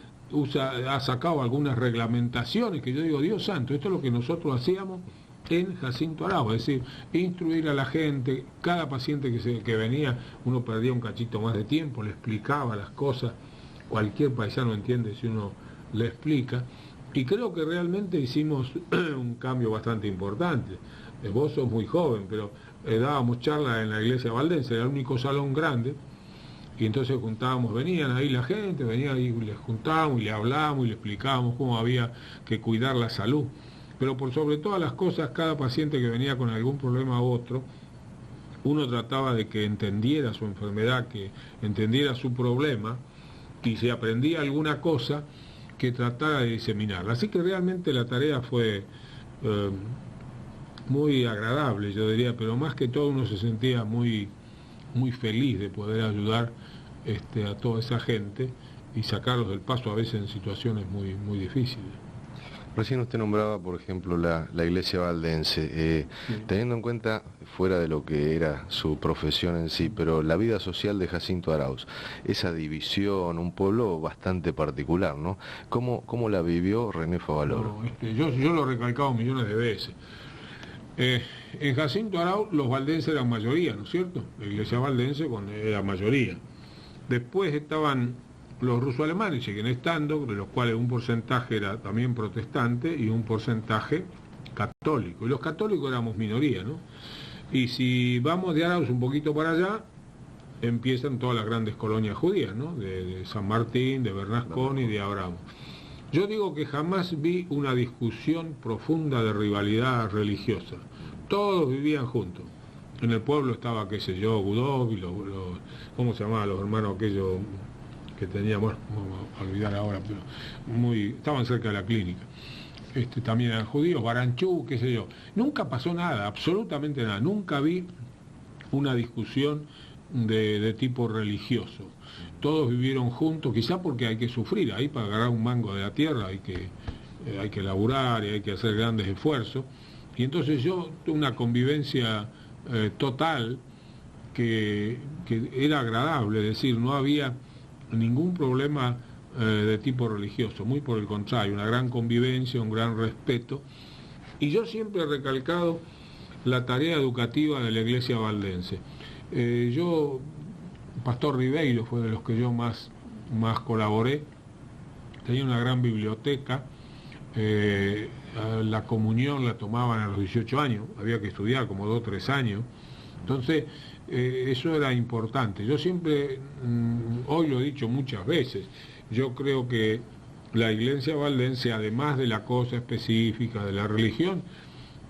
ha sacado algunas reglamentaciones que yo digo, Dios santo, esto es lo que nosotros hacíamos en Jacinto Arauz, es decir, instruir a la gente, cada paciente que venía, uno perdía un cachito más de tiempo, le explicaba las cosas, cualquier paisano entiende si uno le explica, y creo que realmente hicimos un cambio bastante importante. Vos sos muy joven, pero dábamos charlas en la iglesia valdense, era el único salón grande, y entonces juntábamos, venían ahí la gente, venía y les juntábamos y le hablábamos y le explicábamos cómo había que cuidar la salud. Pero por sobre todas las cosas, cada paciente que venía con algún problema u otro, uno trataba de que entendiera su enfermedad, que entendiera su problema, y si aprendía alguna cosa, que tratara de diseminarla. Así que realmente la tarea fue muy agradable, yo diría, pero más que todo uno se sentía muy muy feliz de poder ayudar a toda esa gente y sacarlos del paso a veces en situaciones muy, muy difíciles. Recién usted nombraba, por ejemplo, la iglesia valdense, Sí. teniendo en cuenta, fuera de lo que era su profesión en sí, pero la vida social de Jacinto Arauz, esa división, un pueblo bastante particular, ¿no? ¿Cómo la vivió René Favaloro? No, yo lo he recalcado millones de veces. En Jacinto Arauz los valdenses eran mayoría, ¿no es cierto? La iglesia valdense era mayoría. Después estaban los ruso-alemanes, siguen estando, de los cuales un porcentaje era también protestante y un porcentaje católico. Y los católicos éramos minoría, ¿no? Y si vamos de Arauz un poquito para allá, empiezan todas las grandes colonias judías, ¿no? De San Martín, de Bernasconi y de Abramo. Yo digo que jamás vi una discusión profunda de rivalidad religiosa. Todos vivían juntos. En el pueblo estaba, qué sé yo, Gudov y ¿cómo se llamaban los hermanos aquellos que teníamos? Vamos a olvidar ahora, pero estaban cerca de la clínica. También eran judíos, Baranchú, qué sé yo. Nunca pasó nada, absolutamente nada. Nunca vi una discusión de tipo religioso. Todos vivieron juntos, quizá porque hay que sufrir, ahí para agarrar un mango de la tierra hay que laburar y hay que hacer grandes esfuerzos. Y entonces yo tuve una convivencia total que era agradable, es decir, no había ningún problema de tipo religioso, muy por el contrario, una gran convivencia, un gran respeto. Y yo siempre he recalcado la tarea educativa de la iglesia valdense. Pastor Ribeiro fue de los que yo más colaboré, tenía una gran biblioteca, la comunión la tomaban a los 18 años, había que estudiar como 2 o 3 años, entonces eso era importante. Yo siempre, hoy lo he dicho muchas veces, yo creo que la iglesia valdense, además de la cosa específica de la religión,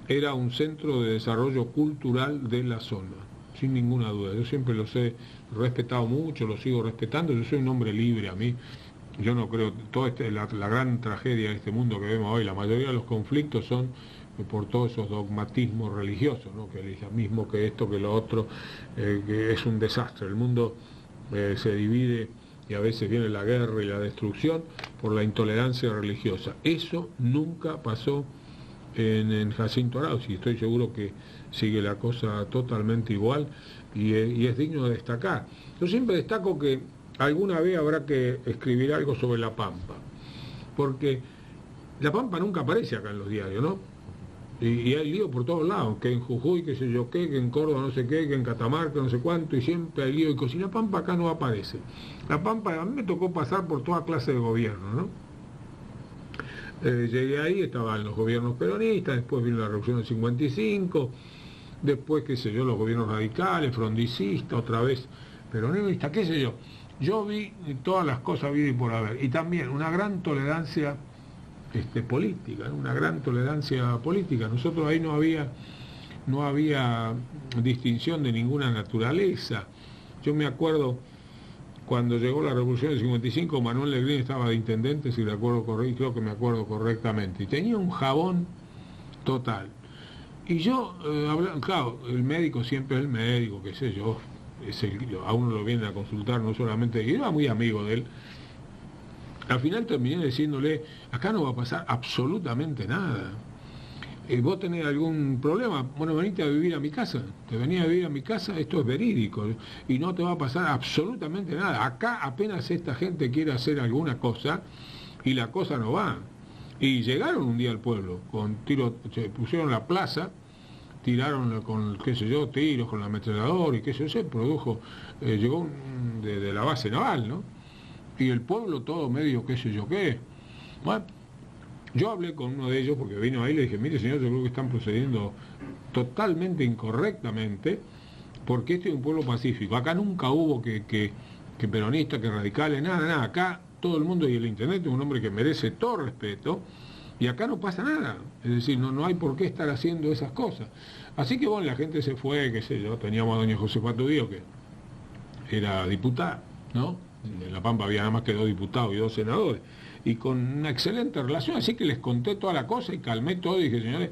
era un centro de desarrollo cultural de la zona, sin ninguna duda. Yo siempre los he respetado mucho, los sigo respetando, yo soy un hombre libre a mí. Yo no creo, la gran tragedia de este mundo que vemos hoy, la mayoría de los conflictos son por todos esos dogmatismos religiosos, ¿no? Que el islamismo, que esto, que lo otro, que es un desastre. El mundo se divide y a veces viene la guerra y la destrucción por la intolerancia religiosa. Eso nunca pasó en Jacinto Arauz y estoy seguro que sigue la cosa totalmente igual y es digno de destacar. Yo siempre destaco que alguna vez habrá que escribir algo sobre La Pampa, porque La Pampa nunca aparece acá en los diarios, ¿no? Y hay lío por todos lados, que en Jujuy, qué sé yo qué, que en Córdoba no sé qué, que en Catamarca no sé cuánto, y siempre hay lío. Y si La Pampa acá no aparece. La Pampa, a mí me tocó pasar por toda clase de gobierno, ¿no? Llegué ahí, estaban los gobiernos peronistas, después vino la revolución del 55, después, qué sé yo, los gobiernos radicales, frondicistas, otra vez peronistas, qué sé yo. Yo vi todas las cosas habidas y por haber, y también una gran tolerancia política, ¿no? Una gran tolerancia política. Nosotros ahí no había distinción de ninguna naturaleza. Yo me acuerdo cuando llegó la revolución del 55, Manuel Negrín estaba de intendente, si recuerdo correcto, creo que me acuerdo correctamente, y tenía un jabón total. Y yo, claro, el médico siempre es el médico, qué sé yo, a uno lo vienen a consultar, no solamente, y era muy amigo de él. Al final terminé diciéndole, acá no va a pasar absolutamente nada. ¿Vos tenés algún problema? Bueno, venite a vivir a mi casa. Te venía a vivir a mi casa, esto es verídico. Y no te va a pasar absolutamente nada. Acá apenas esta gente quiere hacer alguna cosa y la cosa no va. Y llegaron un día al pueblo, con tiros, se pusieron la plaza, tiraron con, qué sé yo, tiros con la ametralladora y qué sé yo, se produjo, llegó de la base naval, ¿no? Y el pueblo todo medio qué sé yo qué. Bueno, yo hablé con uno de ellos porque vino ahí y le dije, mire señor, yo creo que están procediendo totalmente incorrectamente porque este es un pueblo pacífico. Acá nunca hubo que peronistas, que radicales, nada. Acá todo el mundo, y el intendente es un hombre que merece todo respeto, y acá no pasa nada. Es decir, no hay por qué estar haciendo esas cosas. Así que bueno, la gente se fue, qué sé yo, teníamos a doña Josefa Tudío, que era diputada, ¿no? En La Pampa había nada más que 2 diputados y 2 senadores, y con una excelente relación, así que les conté toda la cosa y calmé todo y dije, señores,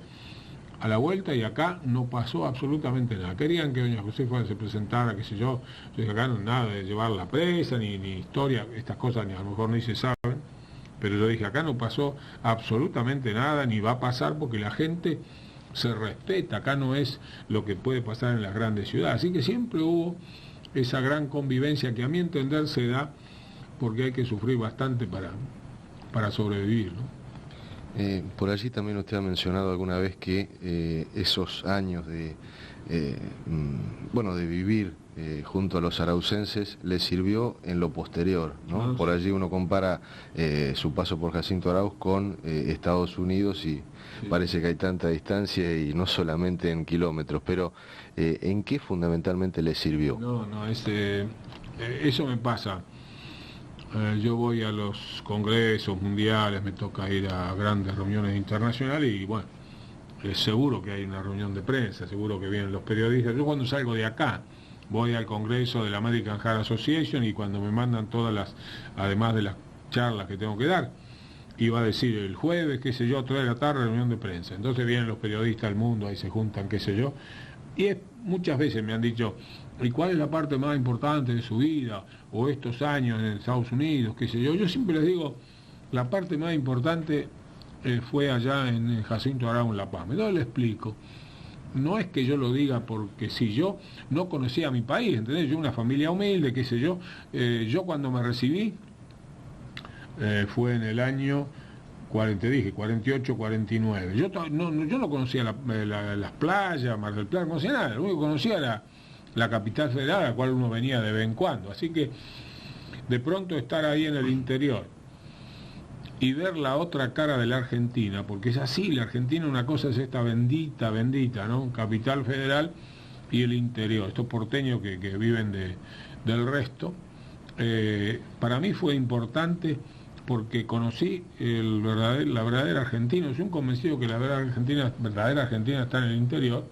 a la vuelta y acá no pasó absolutamente nada. Querían que doña Josefa se presentara, qué sé yo. Yo dije, acá no es nada de llevarla presa, ni historia, estas cosas ni a lo mejor ni se saben. Pero yo dije, acá no pasó absolutamente nada, ni va a pasar, porque la gente se respeta. Acá no es lo que puede pasar en las grandes ciudades. Así que siempre hubo esa gran convivencia que a mi entender se da porque hay que sufrir bastante para sobrevivir, ¿no? Por allí también usted ha mencionado alguna vez que esos años de vivir junto a los araucenses le sirvió en lo posterior, ¿no? Por allí uno compara su paso por Jacinto Arauz con Estados Unidos y sí, parece que hay tanta distancia y no solamente en kilómetros, pero ¿en qué fundamentalmente le sirvió? Eso me pasa. Yo voy a los congresos mundiales, me toca ir a grandes reuniones internacionales y bueno, seguro que hay una reunión de prensa, seguro que vienen los periodistas. Yo cuando salgo de acá voy al congreso de la American Heart Association y cuando me mandan todas las, además de las charlas que tengo que dar, iba a decir el jueves, qué sé yo, 3 de la tarde, reunión de prensa. Entonces vienen los periodistas del mundo, ahí se juntan, qué sé yo, y muchas veces me han dicho, ¿y cuál es la parte más importante de su vida? O estos años en Estados Unidos, qué sé yo. Yo siempre les digo, la parte más importante fue allá en Jacinto Arauz, en La Paz. Entonces le explico. No es que yo lo diga porque si yo no conocía mi país, ¿entendés? Yo una familia humilde, qué sé yo. Yo cuando me recibí, fue en el año 48, 49. Yo no conocía las playas, Mar del Plata, no conocía nada. Lo único que conocía era la capital federal, a la cual uno venía de vez en cuando. Así que de pronto estar ahí en el interior y ver la otra cara de la Argentina, porque es así, la Argentina una cosa es esta bendita, ¿no? Capital federal y el interior, estos porteños que viven del resto. Para mí fue importante porque conocí la verdadera Argentina. Soy un convencido que la verdadera Argentina está en el interior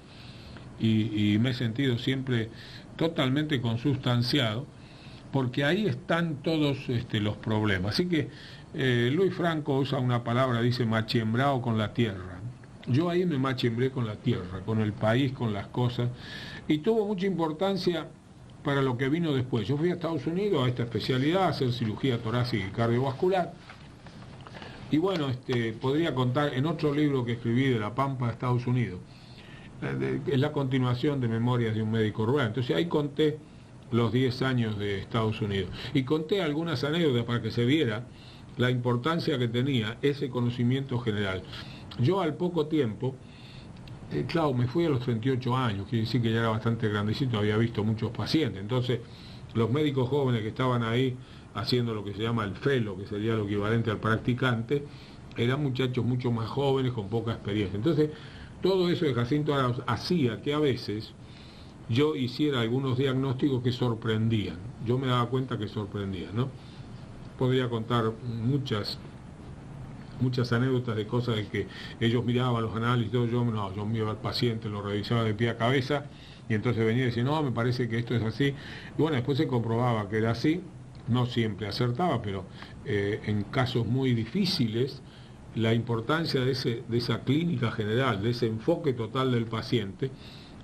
y me he sentido siempre totalmente consustanciado porque ahí están todos los problemas. Así que Luis Franco usa una palabra, dice machembrado con la tierra. Yo ahí me machembré con la tierra, con el país, con las cosas, y tuvo mucha importancia para lo que vino después. Yo fui a Estados Unidos a esta especialidad, a hacer cirugía torácica y cardiovascular, y bueno, podría contar en otro libro que escribí de La Pampa, Estados Unidos, es la continuación de Memorias de un médico rural. Entonces ahí conté los 10 años de Estados Unidos, y conté algunas anécdotas para que se viera la importancia que tenía ese conocimiento general. Yo al poco tiempo, claro, me fui a los 38 años, quiere decir que ya era bastante grandecito, había visto muchos pacientes. Entonces, los médicos jóvenes que estaban ahí haciendo lo que se llama el fellow, que sería lo equivalente al practicante, eran muchachos mucho más jóvenes, con poca experiencia. Entonces, todo eso de Jacinto Arauz hacía que a veces yo hiciera algunos diagnósticos que sorprendían. Yo me daba cuenta que sorprendían, ¿no? Podría contar muchas anécdotas de cosas de que ellos miraban los análisis, yo miraba al paciente, lo revisaba de pie a cabeza, y entonces venía y decía, no, me parece que esto es así. Y bueno, después se comprobaba que era así, no siempre acertaba, pero en casos muy difíciles, la importancia de esa clínica general, de ese enfoque total del paciente,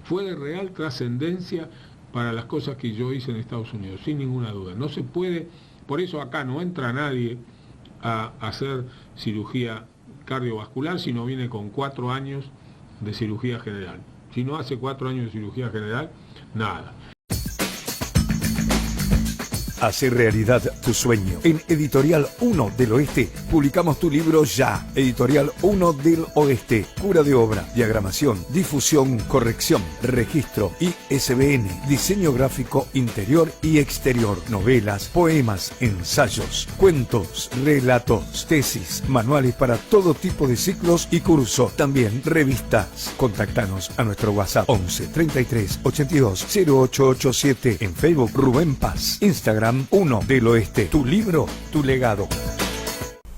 fue de real trascendencia para las cosas que yo hice en Estados Unidos, sin ninguna duda. No se puede, por eso acá no entra nadie a hacer cirugía cardiovascular si no viene con 4 años de cirugía general. Si no hace 4 años de cirugía general, nada. Hacer realidad tu sueño. En Editorial 1 del Oeste publicamos tu libro ya. Editorial 1 del Oeste. Cura de obra, diagramación, difusión, corrección, registro, ISBN, diseño gráfico interior y exterior, novelas, poemas, ensayos, cuentos, relatos, tesis, manuales para todo tipo de ciclos y cursos. También revistas. Contactanos a nuestro WhatsApp 11 33 82 0887. En Facebook Rubén Paz. Instagram 1 del Oeste. Tu libro, tu legado.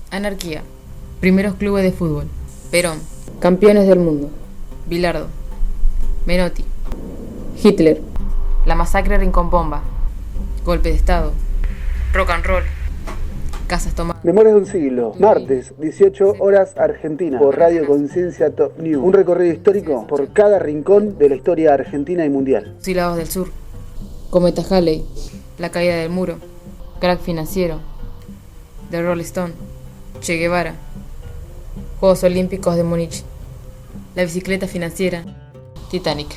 Anarquía. Primeros clubes de fútbol. Perón. Campeones del mundo. Bilardo. Menotti. Hitler. La masacre de Rincón Bomba. Golpe de Estado. Rock and roll. Casas tomadas. Memorias de un siglo, martes, 18 horas Argentina, por Radio Conciencia Top News. Un recorrido histórico por cada rincón de la historia argentina y mundial. Sílabos del Sur, Cometa Halley, La caída del muro, Crack financiero, The Rolling Stone, Che Guevara, Juegos Olímpicos de Múnich, La bicicleta financiera, Titanic.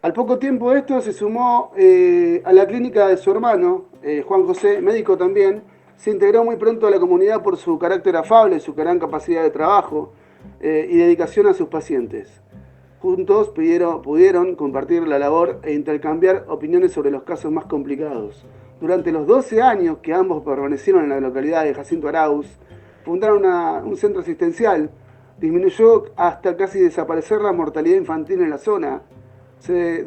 Al poco tiempo de esto se sumó a la clínica de su hermano, Juan José, médico también. Se integró muy pronto a la comunidad por su carácter afable, su gran capacidad de trabajo y dedicación a sus pacientes. Juntos pudieron compartir la labor e intercambiar opiniones sobre los casos más complicados. Durante los 12 años que ambos permanecieron en la localidad de Jacinto Arauz, fundaron un centro asistencial. Disminuyó hasta casi desaparecer la mortalidad infantil en la zona. Se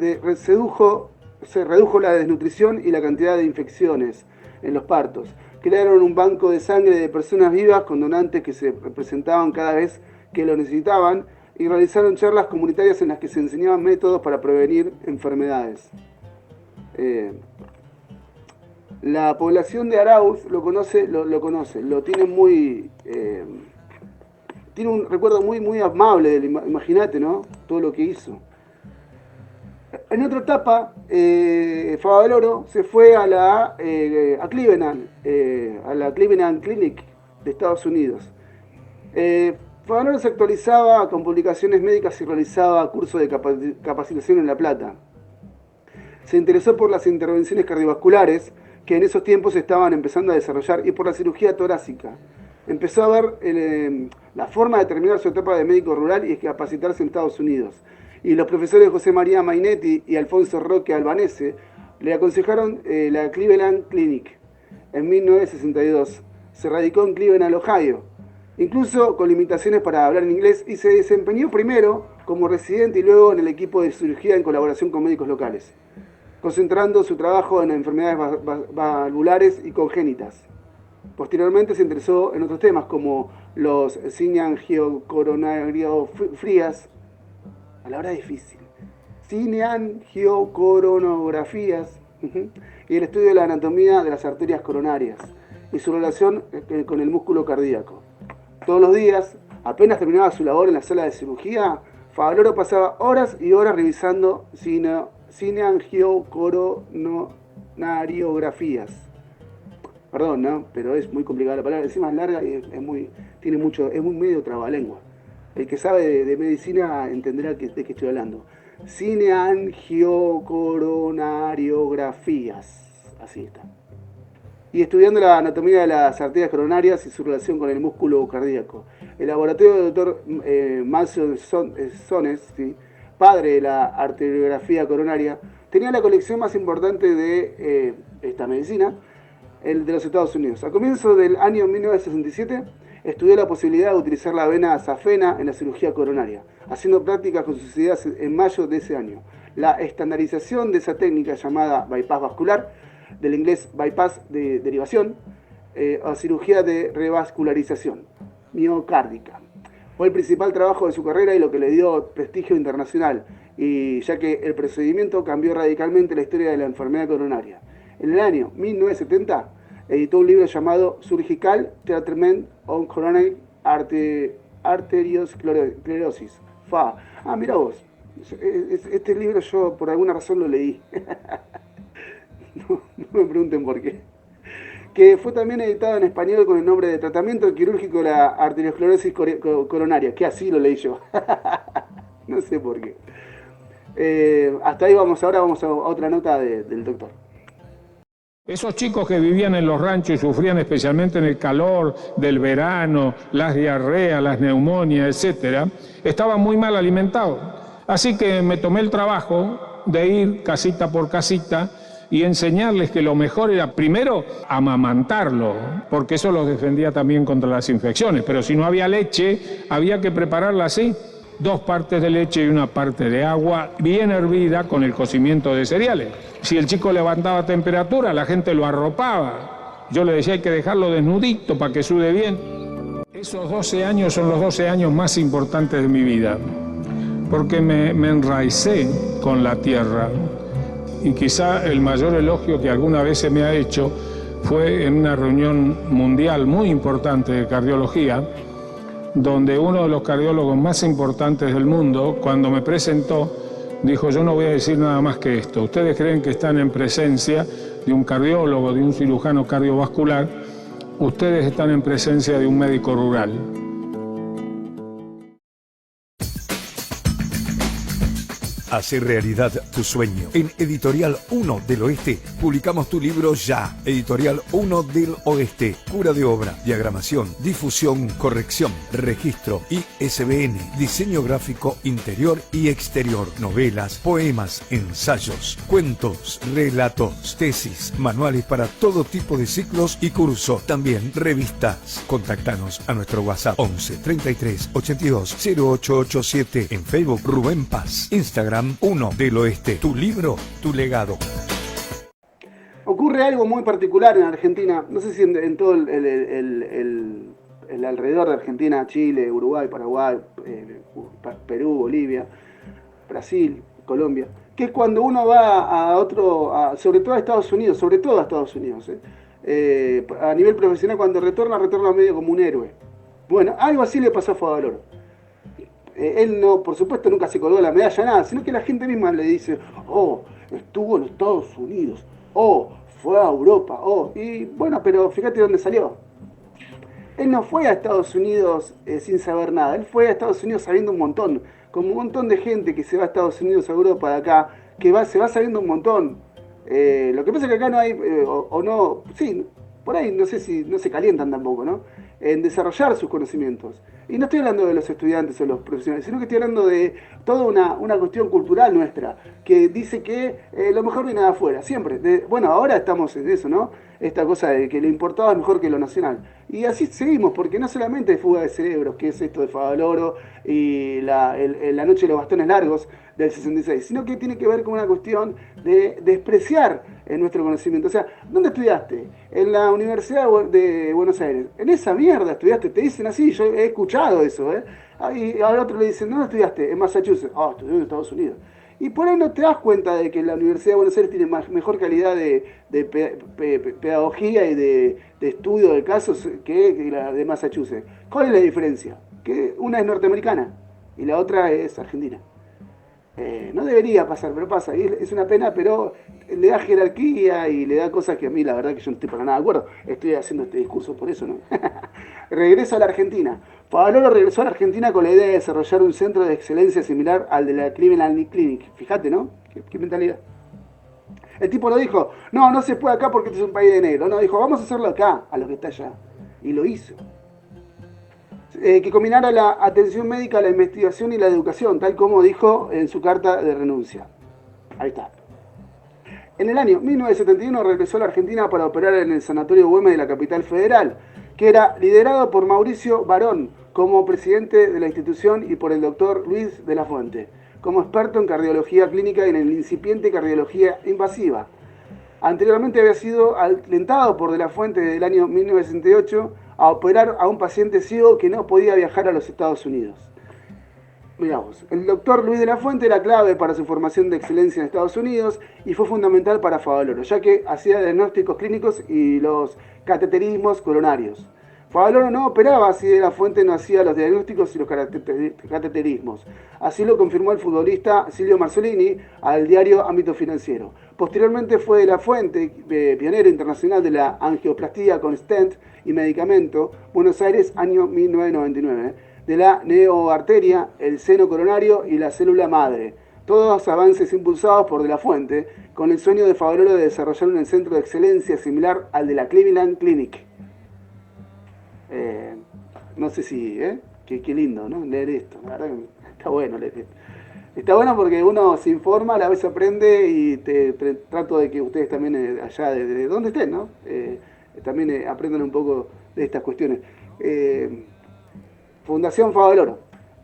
redujo la desnutrición y la cantidad de infecciones en los partos. Crearon un banco de sangre de personas vivas con donantes que se presentaban cada vez que lo necesitaban y realizaron charlas comunitarias en las que se enseñaban métodos para prevenir enfermedades. La población de Arauz lo conoce, lo tiene muy... tiene un recuerdo muy amable, imagínate, ¿no? Todo lo que hizo. En otra etapa, Favaloro se fue a Cleveland, a la Cleveland Clinic de Estados Unidos. Favaloro se actualizaba con publicaciones médicas y realizaba cursos de capacitación en La Plata. Se interesó por las intervenciones cardiovasculares que en esos tiempos estaban empezando a desarrollar y por la cirugía torácica. Empezó a ver la forma de terminar su etapa de médico rural y capacitarse en Estados Unidos. Y los profesores José María Mainetti y Alfonso Roque Albanese le aconsejaron la Cleveland Clinic. En 1962 se radicó en Cleveland, Ohio, incluso con limitaciones para hablar en inglés, y se desempeñó primero como residente y luego en el equipo de cirugía en colaboración con médicos locales, concentrando su trabajo en enfermedades valvulares y congénitas. Posteriormente se interesó en otros temas como los cineangiocoronariografías, a la hora difícil, cineangiocoronografías y el estudio de la anatomía de las arterias coronarias y su relación con el músculo cardíaco. Todos los días, apenas terminaba su labor en la sala de cirugía, Favaloro pasaba horas y horas revisando cineangiocoronariografías. Perdón, ¿no? Pero es muy complicada la palabra, encima es larga y es muy medio trabalengua. El que sabe de medicina entenderá de qué estoy hablando. Cineangiocoronariografías. Así está. Y estudiando la anatomía de las arterias coronarias y su relación con el músculo cardíaco. El laboratorio del doctor Mancio Sones, ¿sí?, padre de la arteriografía coronaria, tenía la colección más importante de esta medicina, el de los Estados Unidos. A comienzos del año 1967, estudió la posibilidad de utilizar la vena safena en la cirugía coronaria, haciendo prácticas con sus ideas en mayo de ese año. La estandarización de esa técnica llamada bypass vascular, del inglés bypass de derivación, o cirugía de revascularización miocárdica, fue el principal trabajo de su carrera y lo que le dio prestigio internacional, y ya que el procedimiento cambió radicalmente la historia de la enfermedad coronaria. En el año 1970 editó un libro llamado Surgical Treatment on Coronary Arteriosclerosis. Mira vos, este libro yo por alguna razón lo leí. No me pregunten por qué. Que fue también editado en español con el nombre de Tratamiento Quirúrgico de la Arteriosclerosis Coronaria, que así lo leí yo. No sé por qué. Hasta ahí vamos, ahora vamos a otra nota del doctor. Esos chicos que vivían en los ranchos y sufrían especialmente en el calor del verano, las diarreas, las neumonias, etc., estaban muy mal alimentados. Así que me tomé el trabajo de ir casita por casita y enseñarles que lo mejor era primero amamantarlo, porque eso los defendía también contra las infecciones. Pero si no había leche, había que prepararla así: 2 partes de leche y 1 parte de agua bien hervida con el cocimiento de cereales. Si el chico levantaba temperatura, la gente lo arropaba Yo le decía, hay que dejarlo desnudito para que sude bien. Esos 12 años son los 12 años más importantes de mi vida, porque me enraicé con la tierra. Y quizá el mayor elogio que alguna vez se me ha hecho fue en una reunión mundial muy importante de cardiología, donde uno de los cardiólogos más importantes del mundo, cuando me presentó, dijo, yo no voy a decir nada más que esto. Ustedes creen que están en presencia de un cardiólogo, de un cirujano cardiovascular, ustedes están en presencia de un médico rural. Hacer realidad tu sueño. En Editorial 1 del Oeste publicamos tu libro ya. Editorial 1 del Oeste. Cura de obra, diagramación, difusión, corrección, registro, ISBN, diseño gráfico interior y exterior, novelas, poemas, ensayos, cuentos, relatos, tesis, manuales para todo tipo de ciclos y cursos. También revistas. Contactanos a nuestro WhatsApp 11 33 82 0887. En Facebook Rubén Paz. Instagram 1 del Oeste. Tu libro, tu legado. Ocurre algo muy particular en Argentina, no sé si en todo el alrededor de Argentina, Chile, Uruguay, Paraguay, Perú, Bolivia, Brasil, Colombia, que es cuando uno va sobre todo a Estados Unidos, a nivel profesional, cuando retorna medio como un héroe. Bueno, algo así le pasó a Favaloro. Él no, por supuesto, nunca se colgó la medalla, nada, sino que la gente misma le dice, oh, estuvo en Estados Unidos, oh, fue a Europa, oh, y bueno, pero fíjate dónde salió. Él no fue a Estados Unidos sin saber nada, él fue a Estados Unidos sabiendo un montón, como un montón de gente que se va a Estados Unidos, a Europa, de acá, se va sabiendo un montón. Lo que pasa es que acá no hay, sí, por ahí no sé si no se calientan tampoco, ¿no? En desarrollar sus conocimientos. Y no estoy hablando de los estudiantes o los profesionales, sino que estoy hablando de toda una cuestión cultural nuestra, que dice que lo mejor viene de afuera, siempre. Bueno, ahora estamos en eso, ¿no? Esta cosa de que lo importado es mejor que lo nacional. Y así seguimos, porque no solamente hay fuga de cerebros, que es esto de Favaloro y la noche de los bastones largos del 66, sino que tiene que ver con una cuestión de despreciar nuestro conocimiento. O sea, ¿dónde estudiaste? En la Universidad de Buenos Aires. En esa mierda estudiaste, te dicen así, yo he escuchado eso, ¿eh? Y al otro le dicen, ¿dónde estudiaste? En Massachusetts. Ah, estudié en Estados Unidos. Y por ahí no te das cuenta de que la Universidad de Buenos Aires tiene mejor calidad de pedagogía y de estudio de casos que la de Massachusetts. ¿Cuál es la diferencia? Que una es norteamericana y la otra es argentina. No debería pasar, pero pasa. Y es una pena, pero le da jerarquía y le da cosas que a mí la verdad que yo no estoy para nada de acuerdo. Estoy haciendo este discurso por eso, ¿no? Regreso a la Argentina. Favaloro regresó a la Argentina con la idea de desarrollar un centro de excelencia similar al de la Cleveland Clinic. Fíjate, ¿no? ¿Qué mentalidad? El tipo lo dijo, no se puede acá porque este es un país de negro. No, dijo, vamos a hacerlo acá, a lo que está allá. Y lo hizo. Que combinara la atención médica, la investigación y la educación, tal como dijo en su carta de renuncia. Ahí está. En el año 1971 regresó a la Argentina para operar en el Sanatorio Güemes de la capital federal, que era liderado por Mauricio Barón como presidente de la institución y por el doctor Luis de la Fuente, como experto en cardiología clínica y en el incipiente cardiología invasiva. Anteriormente había sido alentado por de la Fuente desde el año 1968 a operar a un paciente ciego que no podía viajar a los Estados Unidos. Miramos, el doctor Luis de la Fuente era clave para su formación de excelencia en Estados Unidos y fue fundamental para Favaloro, ya que hacía diagnósticos clínicos y los cateterismos coronarios. Favaloro no operaba si de la Fuente no hacía los diagnósticos y los cateterismos. Así lo confirmó el futbolista Silvio Marzolini al diario Ámbito Financiero. Posteriormente fue de la Fuente, pionero internacional de la angioplastía con stent y medicamento, Buenos Aires, año 1999, de la neoarteria, el seno coronario y la célula madre. Todos avances impulsados por de la Fuente, con el sueño de Favaloro de desarrollar un centro de excelencia similar al de la Cleveland Clinic. No sé si, qué lindo, ¿no? Leer esto, la verdad que está bueno leer esto. Está bueno porque uno se informa, a la vez aprende y trato de que ustedes también allá de donde estén, ¿no? También aprendan un poco de estas cuestiones. Fundación Favaloro.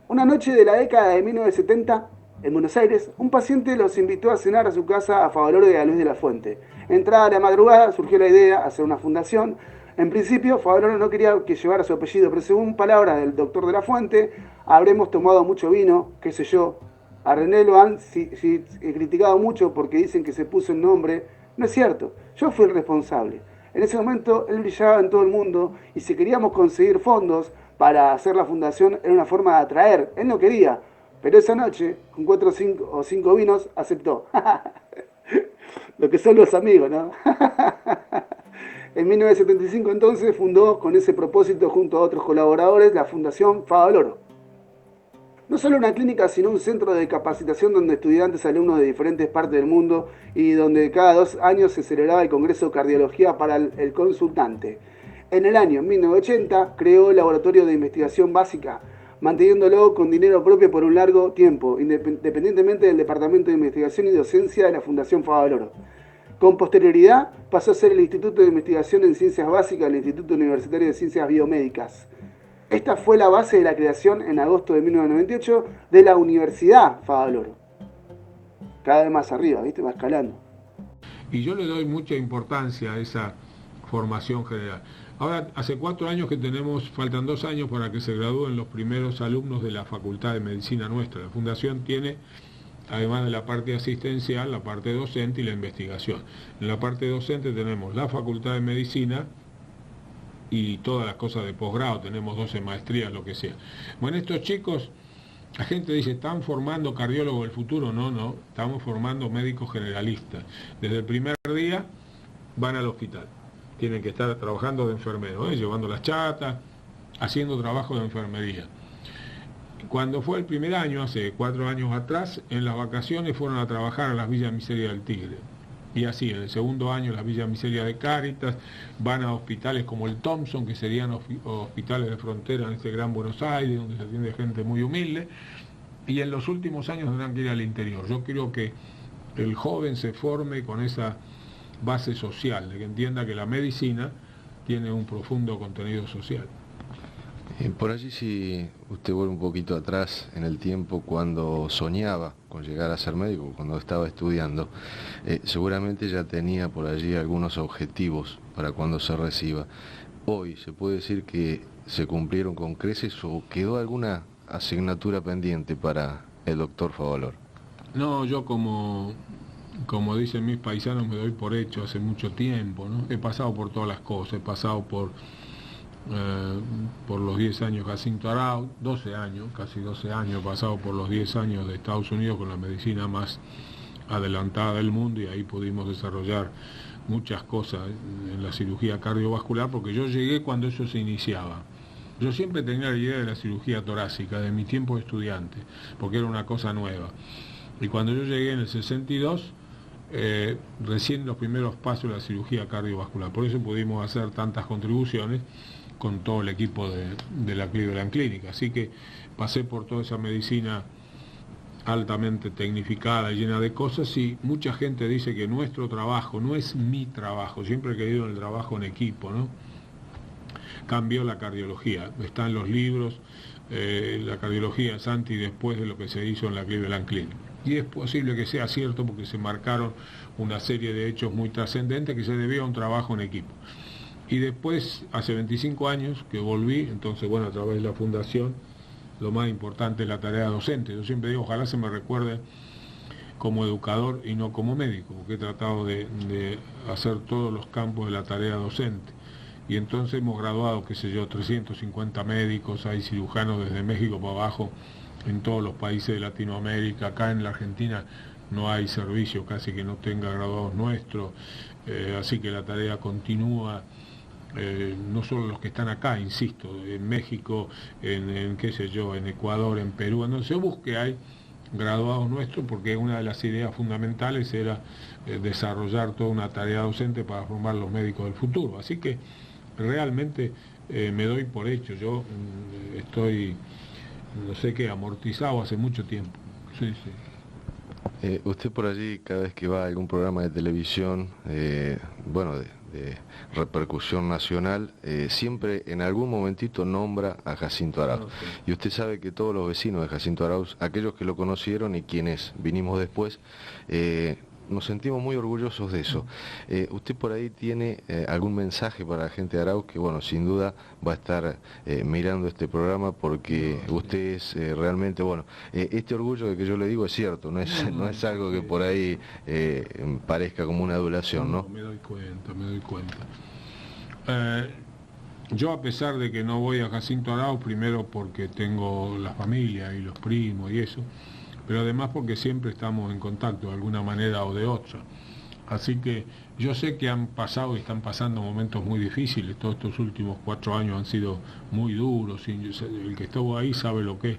Una noche de la década de 1970, En Buenos Aires, un paciente los invitó a cenar a su casa a Favaloro de la Luz de la Fuente. Entrada la madrugada, surgió la idea de hacer una fundación. En principio, Favaloro no quería que llevara su apellido, pero según palabras del doctor de la Fuente, habremos tomado mucho vino, qué sé yo. A René lo han criticado mucho porque dicen que se puso el nombre. No es cierto, yo fui el responsable. En ese momento él brillaba en todo el mundo y si queríamos conseguir fondos para hacer la fundación era una forma de atraer. Él no quería, pero esa noche, con 4 o 5 vinos, aceptó. Lo que son los amigos, ¿no? En 1975 entonces fundó con ese propósito junto a otros colaboradores la Fundación Favaloro. No solo una clínica, sino un centro de capacitación donde estudiantes y alumnos de diferentes partes del mundo y donde cada 2 años se celebraba el Congreso de Cardiología para el consultante. En el año 1980 creó el Laboratorio de Investigación Básica, manteniéndolo con dinero propio por un largo tiempo, independientemente del Departamento de Investigación y Docencia de la Fundación Favaloro. Con posterioridad pasó a ser el Instituto de Investigación en Ciencias Básicas del Instituto Universitario de Ciencias Biomédicas. Esta fue la base de la creación en agosto de 1998 de la Universidad Favaloro. Cada vez más arriba, ¿viste? Va escalando. Y yo le doy mucha importancia a esa formación general. Ahora, hace 4 años que tenemos, faltan 2 años para que se gradúen los primeros alumnos de la Facultad de Medicina nuestra. La Fundación tiene, además de la parte asistencial, la parte docente y la investigación. En la parte docente tenemos la Facultad de Medicina y todas las cosas de posgrado, tenemos 12 maestrías, lo que sea. Bueno, estos chicos, la gente dice, ¿están formando cardiólogos del futuro? No, estamos formando médicos generalistas. Desde el primer día van al hospital, tienen que estar trabajando de enfermero, llevando las chatas, haciendo trabajo de enfermería. Cuando fue el primer año, hace 4 años atrás, en las vacaciones fueron a trabajar a las Villas Miseria del Tigre. Y así, en el segundo año, las Villas Miseria de Cáritas, van a hospitales como el Thompson, que serían hospitales de frontera en este Gran Buenos Aires, donde se atiende gente muy humilde. Y en los últimos años tendrán que ir al interior. Yo creo que el joven se forme con esa base social, de que entienda que la medicina tiene un profundo contenido social. Por allí, si usted vuelve un poquito atrás en el tiempo, cuando soñaba con llegar a ser médico, cuando estaba estudiando, seguramente ya tenía por allí algunos objetivos para cuando se reciba. Hoy, ¿se puede decir que se cumplieron con creces o quedó alguna asignatura pendiente para el doctor Favaloro? No, yo como dicen mis paisanos, me doy por hecho hace mucho tiempo, ¿no? He pasado por todas las cosas, he pasado por los 10 años Jacinto Arauz, 12 años, casi 12 años, he pasado por los 10 años de Estados Unidos con la medicina más adelantada del mundo y ahí pudimos desarrollar muchas cosas en la cirugía cardiovascular porque yo llegué cuando eso se iniciaba. Yo siempre tenía la idea de la cirugía torácica, de mi tiempo de estudiante, porque era una cosa nueva. Y cuando yo llegué en el 62, recién los primeros pasos de la cirugía cardiovascular. Por eso pudimos hacer tantas contribuciones con todo el equipo de la Cleveland Clinic. Así que pasé por toda esa medicina altamente tecnificada y llena de cosas y mucha gente dice que nuestro trabajo no es mi trabajo, siempre he querido el trabajo en equipo, ¿no? Cambió la cardiología, está en los libros, la cardiología es antes y después de lo que se hizo en la Cleveland Clinic. Y es posible que sea cierto porque se marcaron una serie de hechos muy trascendentes que se debió a un trabajo en equipo. Y después, hace 25 años que volví, entonces bueno, a través de la fundación, lo más importante es la tarea docente. Yo siempre digo, ojalá se me recuerde como educador y no como médico, porque he tratado de hacer todos los campos de la tarea docente. Y entonces hemos graduado, qué sé yo, 350 médicos, hay cirujanos desde México para abajo, en todos los países de Latinoamérica. Acá en la Argentina no hay servicio casi que no tenga graduados nuestros, así que la tarea continúa. No solo los que están acá, insisto, en México, en qué sé yo, en Ecuador, en Perú, en donde se busque hay graduados nuestros, porque una de las ideas fundamentales era desarrollar toda una tarea docente para formar los médicos del futuro. Así que realmente me doy por hecho, yo estoy, no sé qué, amortizado hace mucho tiempo. Sí. Usted por allí, cada vez que va a algún programa de televisión, bueno, de repercusión nacional, siempre en algún momentito nombra a Jacinto Arauz. Okay. Y usted sabe que todos los vecinos de Jacinto Arauz, aquellos que lo conocieron y quienes vinimos después, nos sentimos muy orgullosos de eso. ¿Usted por ahí tiene algún mensaje para la gente de Arauz que, bueno, sin duda va a estar mirando este programa porque usted es realmente, bueno, este orgullo de que yo le digo es cierto, no es algo que por ahí parezca como una adulación, ¿no? Me doy cuenta. Yo, a pesar de que no voy a Jacinto Arauz, primero porque tengo la familia y los primos y eso, pero además porque siempre estamos en contacto de alguna manera o de otra. Así que yo sé que han pasado y están pasando momentos muy difíciles. Todos estos últimos 4 años han sido muy duros. El que estuvo ahí sabe lo que es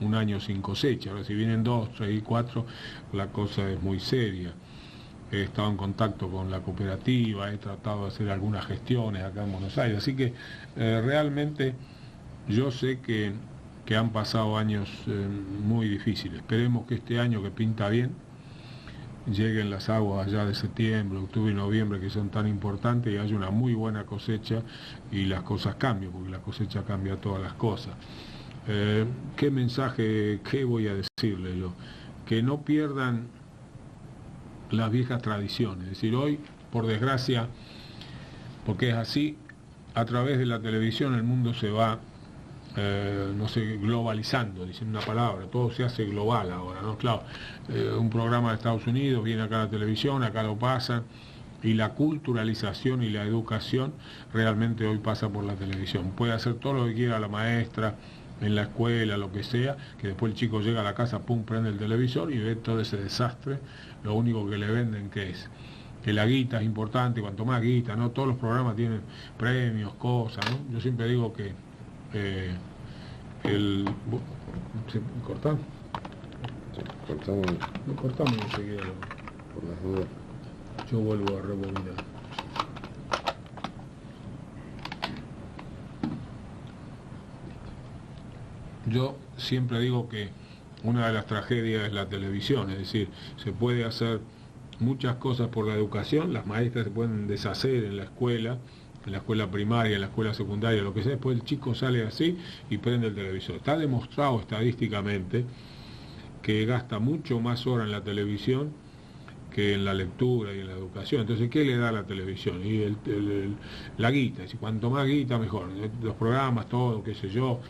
un año sin cosecha. Ahora, si vienen 2, 3 y 4, la cosa es muy seria. He estado en contacto con la cooperativa, he tratado de hacer algunas gestiones acá en Buenos Aires. Así que realmente yo sé que han pasado años muy difíciles. Esperemos que este año, que pinta bien, lleguen las aguas allá de septiembre, octubre y noviembre, que son tan importantes, y haya una muy buena cosecha y las cosas cambien, porque la cosecha cambia todas las cosas. ¿Qué mensaje, qué voy a decirle yo? Que no pierdan las viejas tradiciones. Es decir, hoy, por desgracia, porque es así, a través de la televisión el mundo se va globalizando, diciendo una palabra, todo se hace global ahora, ¿no? Claro, un programa de Estados Unidos viene acá a la televisión, acá lo pasan, y la culturalización y la educación realmente hoy pasa por la televisión. Puede hacer todo lo que quiera la maestra, en la escuela, lo que sea, que después el chico llega a la casa, pum, prende el televisor y ve todo ese desastre. Lo único que le venden, ¿qué es? Que la guita es importante, cuanto más guita, ¿no? Todos los programas tienen premios, cosas, ¿no? Yo siempre digo que ¿cortamos? Sí, cortamos. No cortamos enseguida, por las dudas. Yo vuelvo a rebobinar. Yo siempre digo que una de las tragedias es la televisión, es decir, se puede hacer muchas cosas por la educación, las maestras se pueden deshacer en la escuela primaria, en la escuela secundaria, lo que sea, después el chico sale así y prende el televisor. Está demostrado estadísticamente que gasta mucho más horas en la televisión que en la lectura y en la educación. Entonces, ¿qué le da la televisión? Y la guita, y cuanto más guita mejor, los programas, todo, qué sé yo,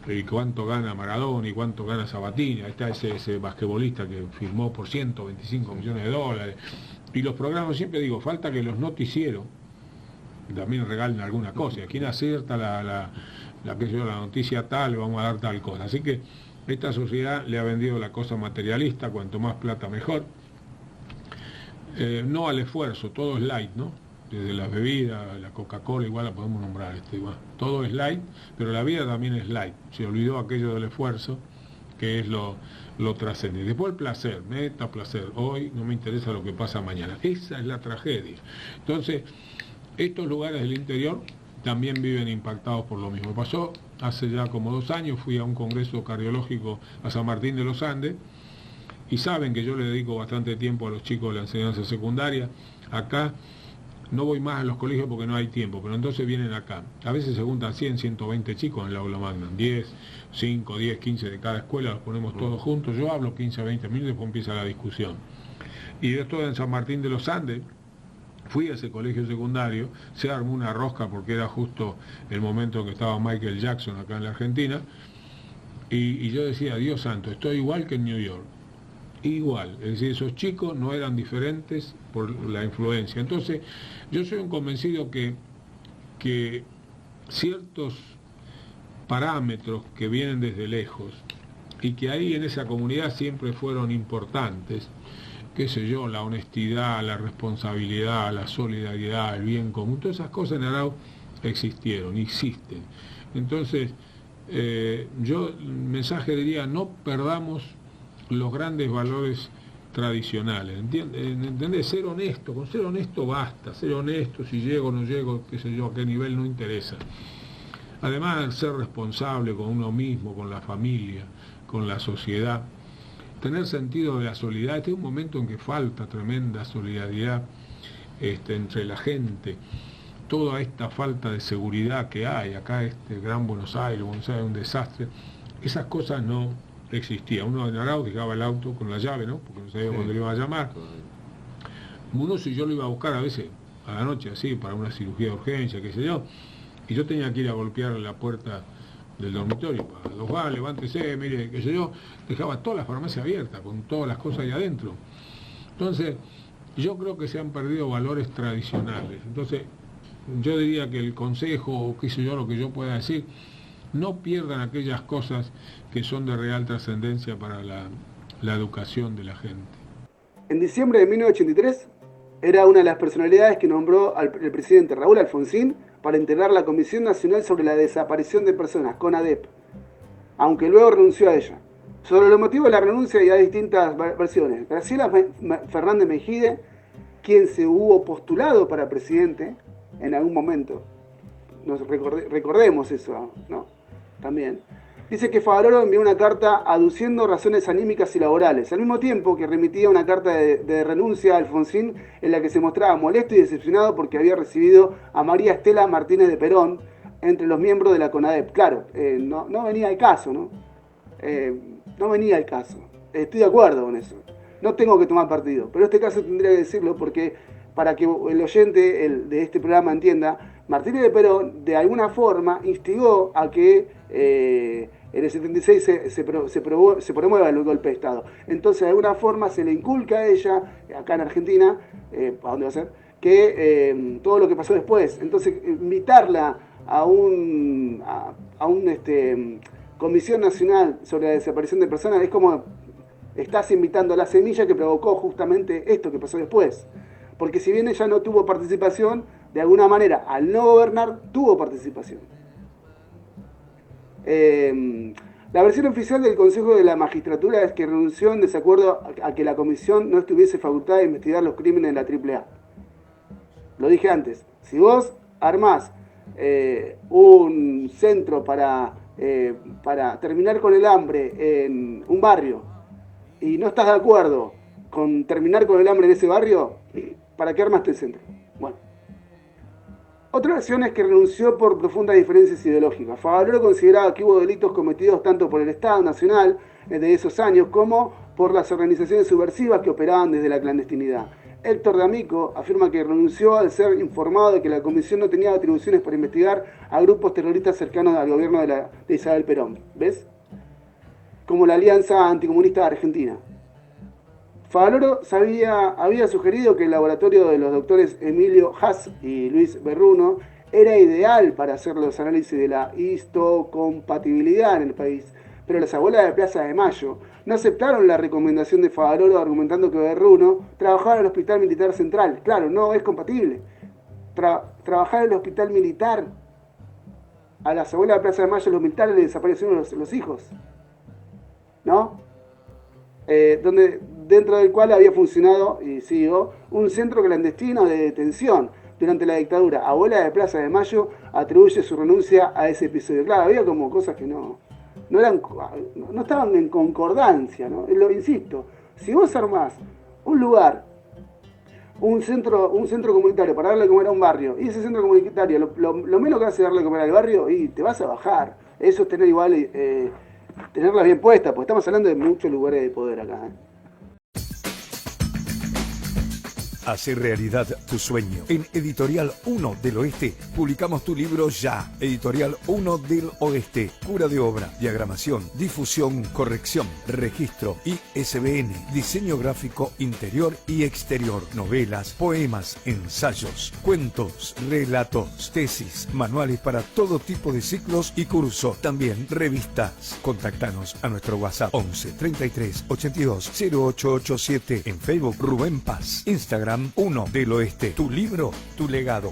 y cuánto gana Maradona y cuánto gana Sabatini. Ahí está ese basquetbolista que firmó por 125 millones de dólares. Y los programas, siempre digo, falta que los noticieros también regalen alguna cosa. Y a quien acierta la noticia tal, le vamos a dar tal cosa. Así que esta sociedad le ha vendido la cosa materialista, cuanto más plata mejor. No al esfuerzo, todo es light, ¿no? Desde las bebidas, la Coca-Cola, igual la podemos nombrar, igual. Todo es light, pero la vida también es light. Se olvidó aquello del esfuerzo, que es lo trascendente. Después el placer, meta placer. Hoy no me interesa lo que pasa mañana. Esa es la tragedia. Entonces, estos lugares del interior también viven impactados por lo mismo. Pasó hace ya como 2 años, fui a un congreso cardiológico a San Martín de los Andes, y saben que yo le dedico bastante tiempo a los chicos de la enseñanza secundaria. Acá no voy más a los colegios porque no hay tiempo, pero entonces vienen acá. A veces se juntan 100, 120 chicos en el aula magna, 10, 5, 10, 15 de cada escuela, los ponemos todos juntos. Yo hablo 15, 20 minutos y después empieza la discusión. Y después en San Martín de los Andes, fui a ese colegio secundario, se armó una rosca porque era justo el momento en que estaba Michael Jackson acá en la Argentina, y yo decía, Dios santo, estoy igual que en New York. Igual, es decir, esos chicos no eran diferentes por la influencia. Entonces, yo soy un convencido que ciertos parámetros que vienen desde lejos y que ahí en esa comunidad siempre fueron importantes, qué sé yo, la honestidad, la responsabilidad, la solidaridad, el bien común, todas esas cosas en Arauz existieron, existen. Entonces, yo el mensaje diría, no perdamos los grandes valores tradicionales, ¿entendés? Ser honesto, con ser honesto basta, ser honesto, si llego o no llego, qué sé yo, a qué nivel no interesa. Además, ser responsable con uno mismo, con la familia, con la sociedad, tener sentido de la solidaridad. Este es un momento en que falta tremenda solidaridad entre la gente. Toda esta falta de seguridad que hay acá, Gran Buenos Aires es un desastre. Esas cosas no existían. Uno en Arauz dejaba el auto con la llave, ¿no? Porque no sabía cuándo le iban a llamar. Uno, si yo lo iba a buscar a veces a la noche así para una cirugía de urgencia, qué sé yo, y yo tenía que ir a golpear la puerta del dormitorio para los va, levántese, mire, qué sé yo, dejaba toda la farmacia abierta con todas las cosas ahí adentro. Entonces, yo creo que se han perdido valores tradicionales. Entonces, yo diría que el consejo, o qué sé yo, lo que yo pueda decir, no pierdan aquellas cosas que son de real trascendencia para la educación de la gente. En diciembre de 1983, era una de las personalidades que nombró el presidente Raúl Alfonsín para integrar la Comisión Nacional sobre la Desaparición de Personas, CONADEP, aunque luego renunció a ella. Sobre los motivos de la renuncia hay distintas versiones. Graciela Fernández Mejide, quien se hubo postulado para presidente en algún momento, recordemos eso, ¿no? También. Dice que Favaloro envió una carta aduciendo razones anímicas y laborales, al mismo tiempo que remitía una carta de renuncia a Alfonsín en la que se mostraba molesto y decepcionado porque había recibido a María Estela Martínez de Perón entre los miembros de la CONADEP. Claro, no venía al caso, ¿no? No venía al caso. Estoy de acuerdo con eso. No tengo que tomar partido, pero este caso tendría que decirlo porque para que el oyente de este programa entienda, Martínez de Perón de alguna forma instigó a que en el 76 se promueva el golpe de Estado. Entonces de alguna forma se le inculca a ella, acá en Argentina, ¿a dónde va a ser? Que todo lo que pasó después. Entonces invitarla a una Comisión Nacional sobre la Desaparición de Personas es como estás invitando a la semilla que provocó justamente esto que pasó después. Porque si bien ella no tuvo participación, de alguna manera, al no gobernar, tuvo participación. La versión oficial del Consejo de la Magistratura es que renunció en desacuerdo a que la comisión no estuviese facultada de investigar los crímenes de la AAA. Lo dije antes, si vos armás un centro para terminar con el hambre en un barrio y no estás de acuerdo con terminar con el hambre en ese barrio, ¿para qué armaste el centro? Bueno. Otra versión es que renunció por profundas diferencias ideológicas. Favaloro consideraba que hubo delitos cometidos tanto por el Estado Nacional de esos años como por las organizaciones subversivas que operaban desde la clandestinidad. Héctor D'Amico afirma que renunció al ser informado de que la comisión no tenía atribuciones para investigar a grupos terroristas cercanos al gobierno de Isabel Perón. ¿Ves? Como la Alianza Anticomunista de Argentina. Favaloro había sugerido que el laboratorio de los doctores Emilio Haas y Luis Berruno era ideal para hacer los análisis de la histocompatibilidad en el país, pero las abuelas de Plaza de Mayo no aceptaron la recomendación de Favaloro argumentando que Berruno trabajaba en el Hospital Militar Central. Claro, no es compatible. Trabajar en el Hospital Militar, a las abuelas de Plaza de Mayo los militares les desaparecieron los hijos, ¿no? Dentro del cual había funcionado, y sigo, un centro clandestino de detención durante la dictadura. Abuela de Plaza de Mayo atribuye su renuncia a ese episodio. Claro, había como cosas que no estaban en concordancia, ¿no? Lo insisto, si vos armás un lugar, un centro comunitario para darle de comer a un barrio, y ese centro comunitario lo menos que hace darle de comer al barrio, y te vas a bajar. Eso es tener igual, tenerlas bien puestas, porque estamos hablando de muchos lugares de poder acá, ¿eh? Hacer realidad tu sueño. En Editorial 1 del Oeste publicamos tu libro ya. Editorial 1 del Oeste. Cura de obra, diagramación, difusión, corrección, registro, ISBN, diseño gráfico interior y exterior, novelas, poemas, ensayos, cuentos, relatos, tesis, manuales para todo tipo de ciclos y cursos. También revistas. Contactanos a nuestro WhatsApp 11 33 82 0887. En Facebook Rubén Paz. Instagram 1 del Oeste. Tu libro, tu legado.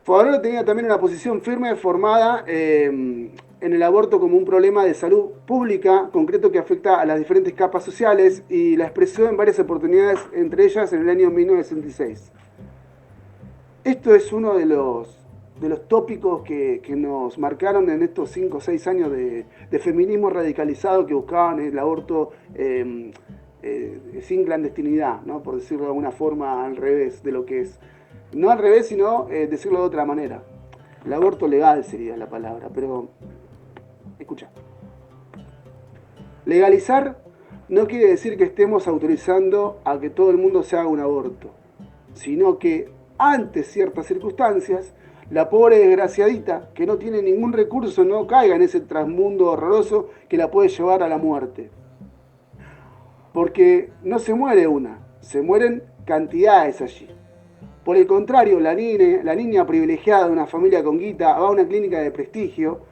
Favaloro tenía también una posición firme formada en el aborto como un problema de salud pública concreto que afecta a las diferentes capas sociales y la expresó en varias oportunidades, entre ellas en el año 1966. Esto es uno de los tópicos que nos marcaron en estos 5 o 6 años de feminismo radicalizado que buscaban el aborto sin clandestinidad, ¿no? Por decirlo de alguna forma al revés de lo que es. No al revés, sino decirlo de otra manera. El aborto legal sería la palabra, pero escucha. Legalizar no quiere decir que estemos autorizando a que todo el mundo se haga un aborto, sino que ante ciertas circunstancias, la pobre desgraciadita que no tiene ningún recurso no caiga en ese transmundo horroroso que la puede llevar a la muerte. Porque no se muere una, se mueren cantidades allí. Por el contrario, la niña privilegiada de una familia con guita va a una clínica de prestigio,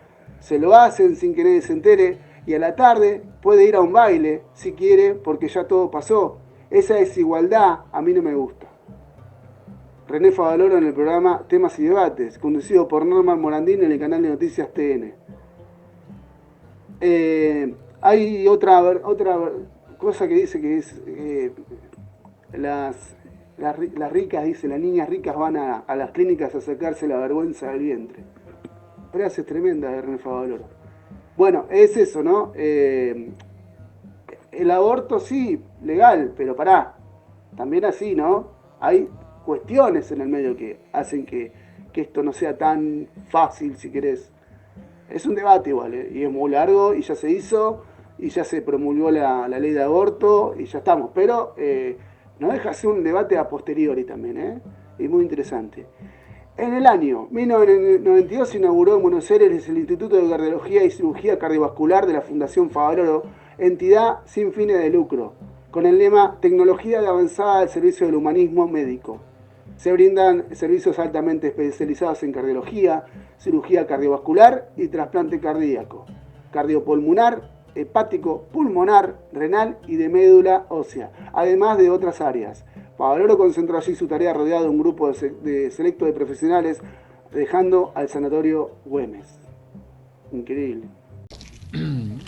se lo hacen sin que nadie se entere y a la tarde puede ir a un baile si quiere porque ya todo pasó. Esa desigualdad a mí no me gusta. René Favaloro en el programa Temas y Debates, conducido por Norman Morandini en el canal de Noticias TN. Hay otra cosa que dice que es las ricas, dice, las niñas ricas van a las clínicas a sacarse la vergüenza del vientre. Frases tremendas de René Favaloro. Bueno, es eso, ¿no? El aborto sí, legal, pero pará, también así, ¿no? Hay cuestiones en el medio que hacen que esto no sea tan fácil, si querés. Es un debate igual, y es muy largo, y ya se hizo, y ya se promulgó la ley de aborto, y ya estamos. Pero no deja de ser un debate a posteriori también, y muy interesante. En el año 1992 se inauguró en Buenos Aires el Instituto de Cardiología y Cirugía Cardiovascular de la Fundación Favaloro, entidad sin fines de lucro, con el lema Tecnología de avanzada al servicio del humanismo médico. Se brindan servicios altamente especializados en cardiología, cirugía cardiovascular y trasplante cardíaco, cardiopulmonar, hepático, pulmonar, renal y de médula ósea, además de otras áreas. Favaloro concentró allí su tarea rodeado de un grupo selecto de profesionales, dejando al sanatorio Güemes. Increíble.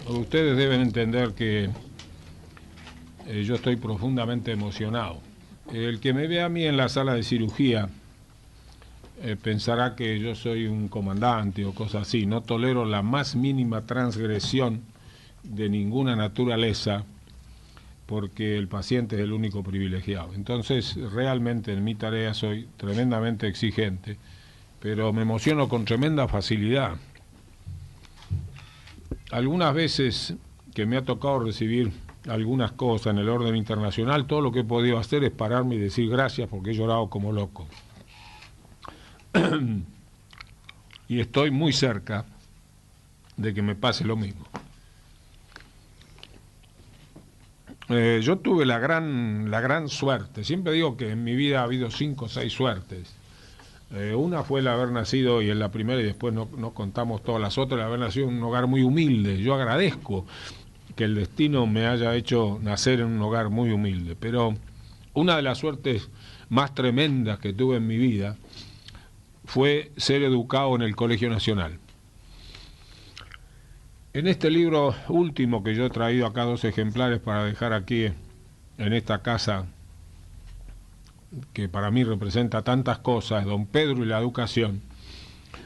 Ustedes deben entender que yo estoy profundamente emocionado. El que me ve a mí en la sala de cirugía pensará que yo soy un comandante o cosas así. No tolero la más mínima transgresión de ninguna naturaleza porque el paciente es el único privilegiado. Entonces, realmente en mi tarea soy tremendamente exigente, pero me emociono con tremenda facilidad. Algunas veces que me ha tocado recibir algunas cosas en el orden internacional, todo lo que he podido hacer es pararme y decir gracias porque he llorado como loco. Y estoy muy cerca de que me pase lo mismo. Yo tuve la gran suerte, siempre digo que en mi vida ha habido 5 o 6 suertes. Una fue el haber nacido, y en la primera y después no contamos todas las otras, el haber nacido en un hogar muy humilde. Yo agradezco que el destino me haya hecho nacer en un hogar muy humilde, pero una de las suertes más tremendas que tuve en mi vida fue ser educado en el Colegio Nacional. En este libro último que yo he traído acá 2 ejemplares para dejar aquí en esta casa, que para mí representa tantas cosas, Don Pedro y la educación,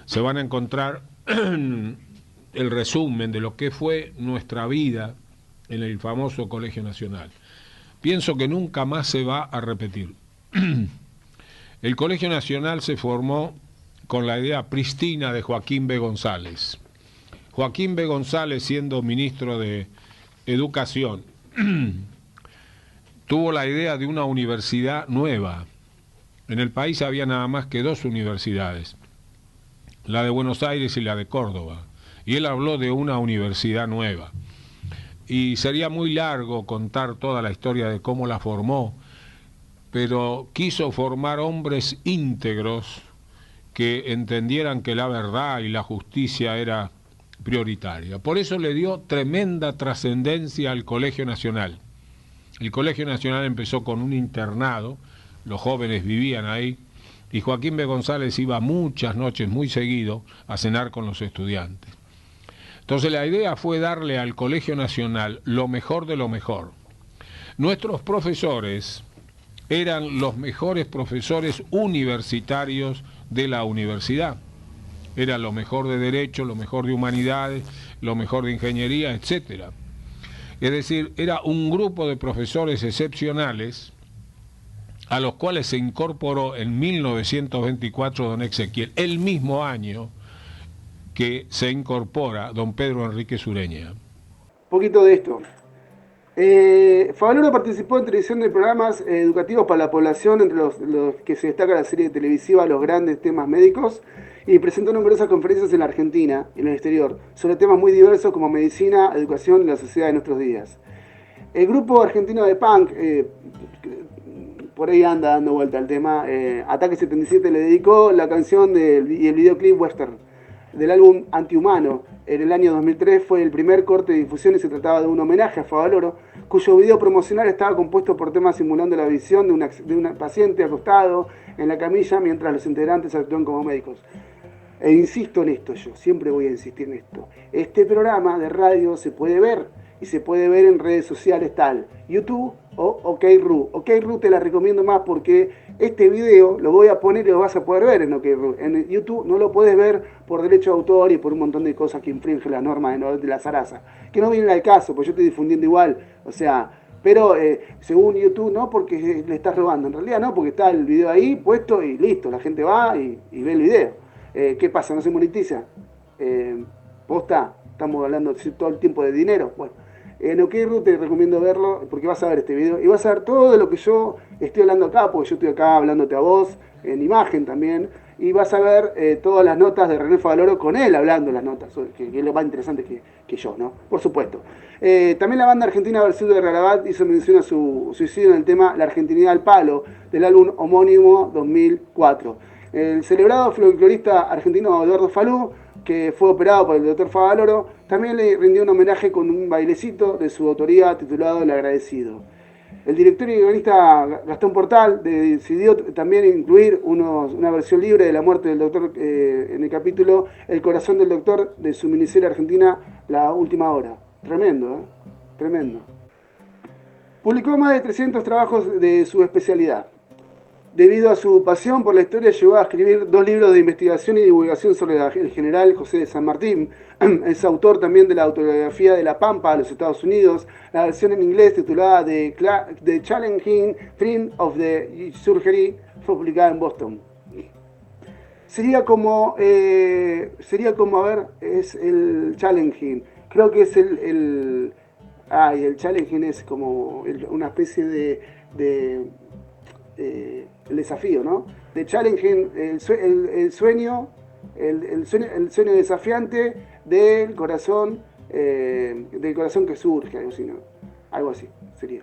se van a encontrar el resumen de lo que fue nuestra vida en el famoso Colegio Nacional. Pienso que nunca más se va a repetir. El Colegio Nacional se formó con la idea prístina de Joaquín B. González. Joaquín B. González, siendo ministro de Educación, tuvo la idea de una universidad nueva. En el país había nada más que 2 universidades, la de Buenos Aires y la de Córdoba, y él habló de una universidad nueva. Y sería muy largo contar toda la historia de cómo la formó, pero quiso formar hombres íntegros que entendieran que la verdad y la justicia era prioritaria. Por eso le dio tremenda trascendencia al Colegio Nacional. El Colegio Nacional empezó con un internado, los jóvenes vivían ahí, y Joaquín B. González iba muchas noches, muy seguido, a cenar con los estudiantes. Entonces la idea fue darle al Colegio Nacional lo mejor de lo mejor. Nuestros profesores eran los mejores profesores universitarios de la universidad. Era lo mejor de Derecho, lo mejor de Humanidades, lo mejor de Ingeniería, etcétera. Es decir, era un grupo de profesores excepcionales a los cuales se incorporó en 1924 don Ezequiel, el mismo año que se incorpora don Pedro Enrique Sureña. Un poquito de esto. Favaloro participó en televisión de programas educativos para la población, entre los que se destaca la serie televisiva Los Grandes Temas Médicos, y presentó numerosas conferencias en la Argentina y en el exterior sobre temas muy diversos como medicina, educación y la sociedad de nuestros días. El grupo argentino de punk, por ahí anda dando vuelta al tema, Ataque 77 le dedicó la canción y el videoclip western del álbum Antihumano. En el año 2003 fue el primer corte de difusión y se trataba de un homenaje a Favaloro, cuyo video promocional estaba compuesto por temas simulando la visión de un paciente acostado en la camilla mientras los integrantes actúan como médicos. E insisto en esto, yo siempre voy a insistir en esto. Este programa de radio se puede ver, y se puede ver en redes sociales tal YouTube o OkRu. OkRu te la recomiendo más porque este video lo voy a poner y lo vas a poder ver en OkRu. En YouTube no lo puedes ver por derecho de autor y por un montón de cosas que infringen las normas de la zaraza, que no vienen al caso, pues yo estoy difundiendo igual, o sea, pero según YouTube no porque le estás robando, en realidad no, porque está el video ahí puesto y listo, la gente va y ve el video. ¿Qué pasa? ¿No se monetiza? ¿Posta? Estamos hablando todo el tiempo de dinero. Bueno, en OkRu te recomiendo verlo porque vas a ver este video y vas a ver todo de lo que yo estoy hablando acá, porque yo estoy acá hablándote a vos, en imagen también, y vas a ver todas las notas de René Favaloro con él hablando las notas, que es lo más interesante que yo, ¿no? Por supuesto. También la banda argentina Versuit de Rarabat hizo mención a su suicidio en el tema La Argentinidad al Palo, del álbum homónimo 2004. El celebrado folclorista argentino Eduardo Falú, que fue operado por el doctor Favaloro, también le rindió un homenaje con un bailecito de su autoría titulado El Agradecido. El director y guionista Gastón Portal decidió también incluir una versión libre de la muerte del doctor en el capítulo El corazón del doctor de su miniserie argentina La Última Hora. Tremendo, tremendo. Publicó más de 300 trabajos de su especialidad. Debido a su pasión por la historia, llegó a escribir 2 libros de investigación y divulgación sobre el general José de San Martín. Es autor también de la autobiografía de La Pampa a los Estados Unidos, la versión en inglés titulada The Challenging Friend of the Surgery fue publicada en Boston. Sería como, a ver, es el Challenging. Creo que es el Challenging es como una especie de el desafío, ¿no? The Challenging, el sueño desafiante del corazón que surge, algo así, ¿no? Algo así sería.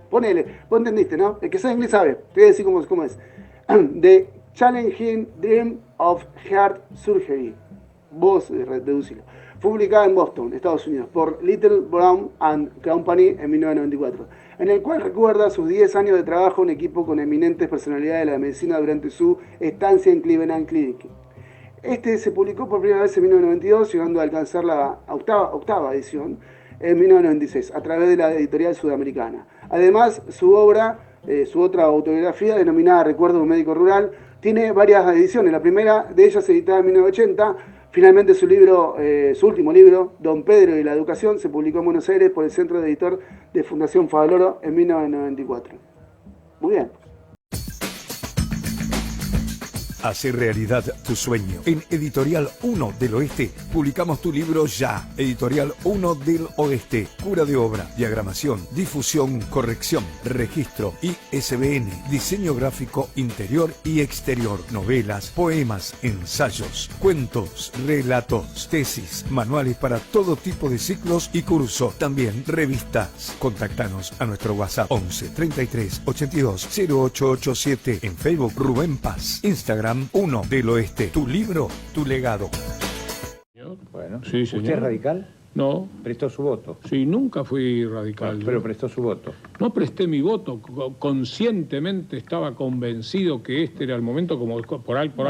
Ponele, vos entendiste, ¿no? El que sabe inglés sabe, te voy a decir cómo es. The Challenging Dream of Heart Surgery. Vos deducilo. Fue publicada en Boston, Estados Unidos, por Little Brown and Company en 1994, en el cual recuerda sus 10 años de trabajo en equipo con eminentes personalidades de la medicina durante su estancia en Cleveland Clinic. Este se publicó por primera vez en 1992, llegando a alcanzar la octava edición en 1996, a través de la editorial sudamericana. Además, su otra autobiografía, denominada Recuerdo de un médico rural, tiene varias ediciones. La primera de ellas, editada en 1980, finalmente su último libro, Don Pedro y la Educación, se publicó en Buenos Aires por el Centro de Editor de Fundación Favaloro en 1994. Muy bien. Hacer realidad tu sueño. En Editorial 1 del Oeste publicamos tu libro ya. Editorial 1 del Oeste. Cura de obra, diagramación, difusión, corrección, registro, ISBN, diseño gráfico interior y exterior, novelas, poemas, ensayos, cuentos, relatos, tesis, manuales para todo tipo de ciclos y cursos. También revistas. Contactanos a nuestro WhatsApp 11 33 82 0887. En Facebook Rubén Paz. Instagram 1 del Oeste. Tu libro, tu legado. Bueno, sí, señor. ¿Usted es radical? No. ¿Prestó su voto? Sí, nunca fui radical. Pero prestó su voto. No presté mi voto. Conscientemente estaba convencido que este era el momento, como por algo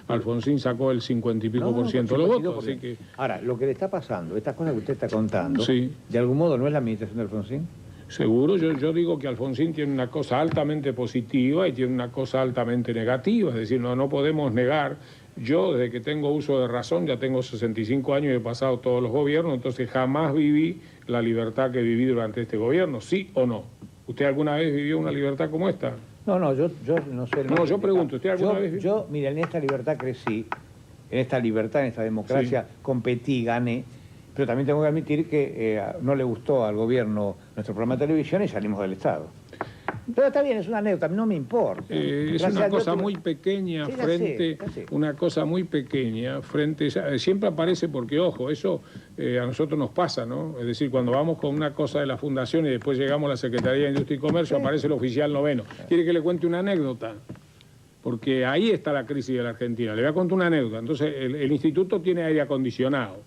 Alfonsín sacó el 50 y pico por ciento de los votos. Así que... Ahora, lo que le está pasando, estas cosas que usted está contando, sí, ¿de algún modo no es la administración de Alfonsín? Seguro, yo digo que Alfonsín tiene una cosa altamente positiva y tiene una cosa altamente negativa, es decir, no podemos negar Yo, desde que tengo uso de razón, ya tengo 65 años y he pasado todos los gobiernos, entonces jamás viví la libertad que viví durante este gobierno, ¿sí o no? ¿Usted alguna vez vivió una libertad como esta? No, yo no sé. No, yo pregunto, ¿usted alguna vez? Mira, en esta libertad crecí, en esta libertad, en esta democracia, sí, competí, gané, pero también tengo que admitir que no le gustó al gobierno nuestro programa de televisión y salimos del Estado. Pero está bien, es una anécdota, no me importa. Es una cosa muy pequeña frente, una cosa muy pequeña frente, siempre aparece porque, ojo, eso a nosotros nos pasa, ¿no? Es decir, cuando vamos con una cosa de la fundación y después llegamos a la Secretaría de Industria y Comercio, aparece el oficial noveno. ¿Quiere que le cuente una anécdota? Porque ahí está la crisis de la Argentina. Le voy a contar una anécdota. Entonces, el instituto tiene aire acondicionado.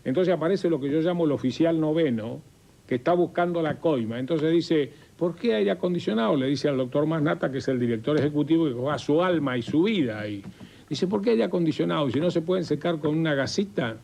Entonces aparece lo que yo llamo el oficial noveno, que está buscando la coima. Entonces dice, ¿por qué aire acondicionado? Le dice al doctor Masnata, que es el director ejecutivo, que juega su alma y su vida ahí. Dice, ¿por qué aire acondicionado? Si no se pueden secar con una gasita.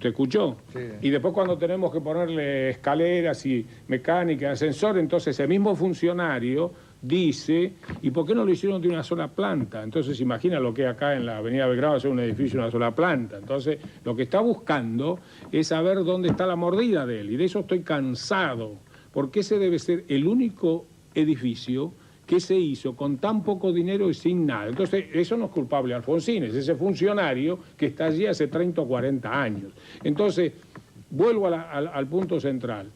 ¿Te escuchó? Sí. Y después cuando tenemos que ponerle escaleras y mecánica, ascensor, entonces ese mismo funcionario dice, ¿y por qué no lo hicieron de una sola planta? Entonces imagina lo que acá en la avenida Belgrano es un edificio de una sola planta. Entonces lo que está buscando es saber dónde está la mordida de él. Y de eso estoy cansado, porque ese debe ser el único edificio que se hizo con tan poco dinero y sin nada. Entonces, eso no es culpable Alfonsín, es ese funcionario que está allí hace 30 o 40 años. Entonces, vuelvo al punto central.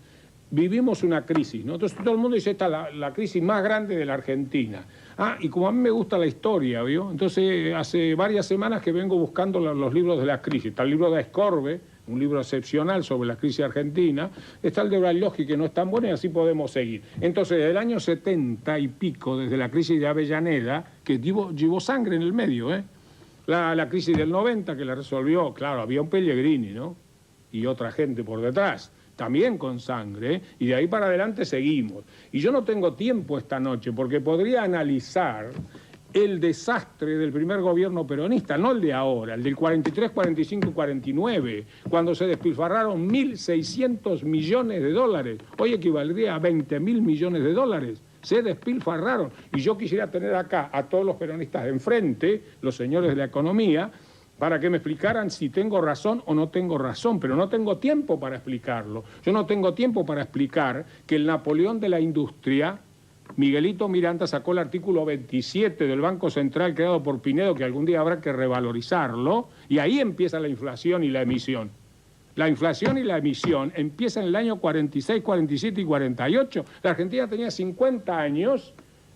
Vivimos una crisis, ¿no? Entonces, todo el mundo dice, esta es la crisis más grande de la Argentina. Y como a mí me gusta la historia, ¿vio? Entonces, hace varias semanas que vengo buscando los libros de la crisis. Está el libro de Escorbe, un libro excepcional sobre la crisis argentina, está el de Brailovsky, que no es tan bueno, y así podemos seguir. Entonces, desde el año 70 y pico, desde la crisis de Avellaneda, que llevó sangre en el medio, la crisis del 90, que la resolvió, claro, había un Pellegrini, ¿no? Y otra gente por detrás, también con sangre, y de ahí para adelante seguimos. Y yo no tengo tiempo esta noche, porque podría analizar el desastre del primer gobierno peronista, no el de ahora, el del 43, 45 y 49, cuando se despilfarraron 1.600 millones de dólares, hoy equivaldría a 20.000 millones de dólares, se despilfarraron. Y yo quisiera tener acá a todos los peronistas de enfrente, los señores de la economía, para que me explicaran si tengo razón o no tengo razón, pero no tengo tiempo para explicarlo. Yo no tengo tiempo para explicar que el Napoleón de la industria, Miguelito Miranda, sacó el artículo 27 del Banco Central creado por Pinedo, que algún día habrá que revalorizarlo, y ahí empieza la inflación y la emisión. La inflación y la emisión empiezan en el año 46, 47 y 48. La Argentina tenía 50 años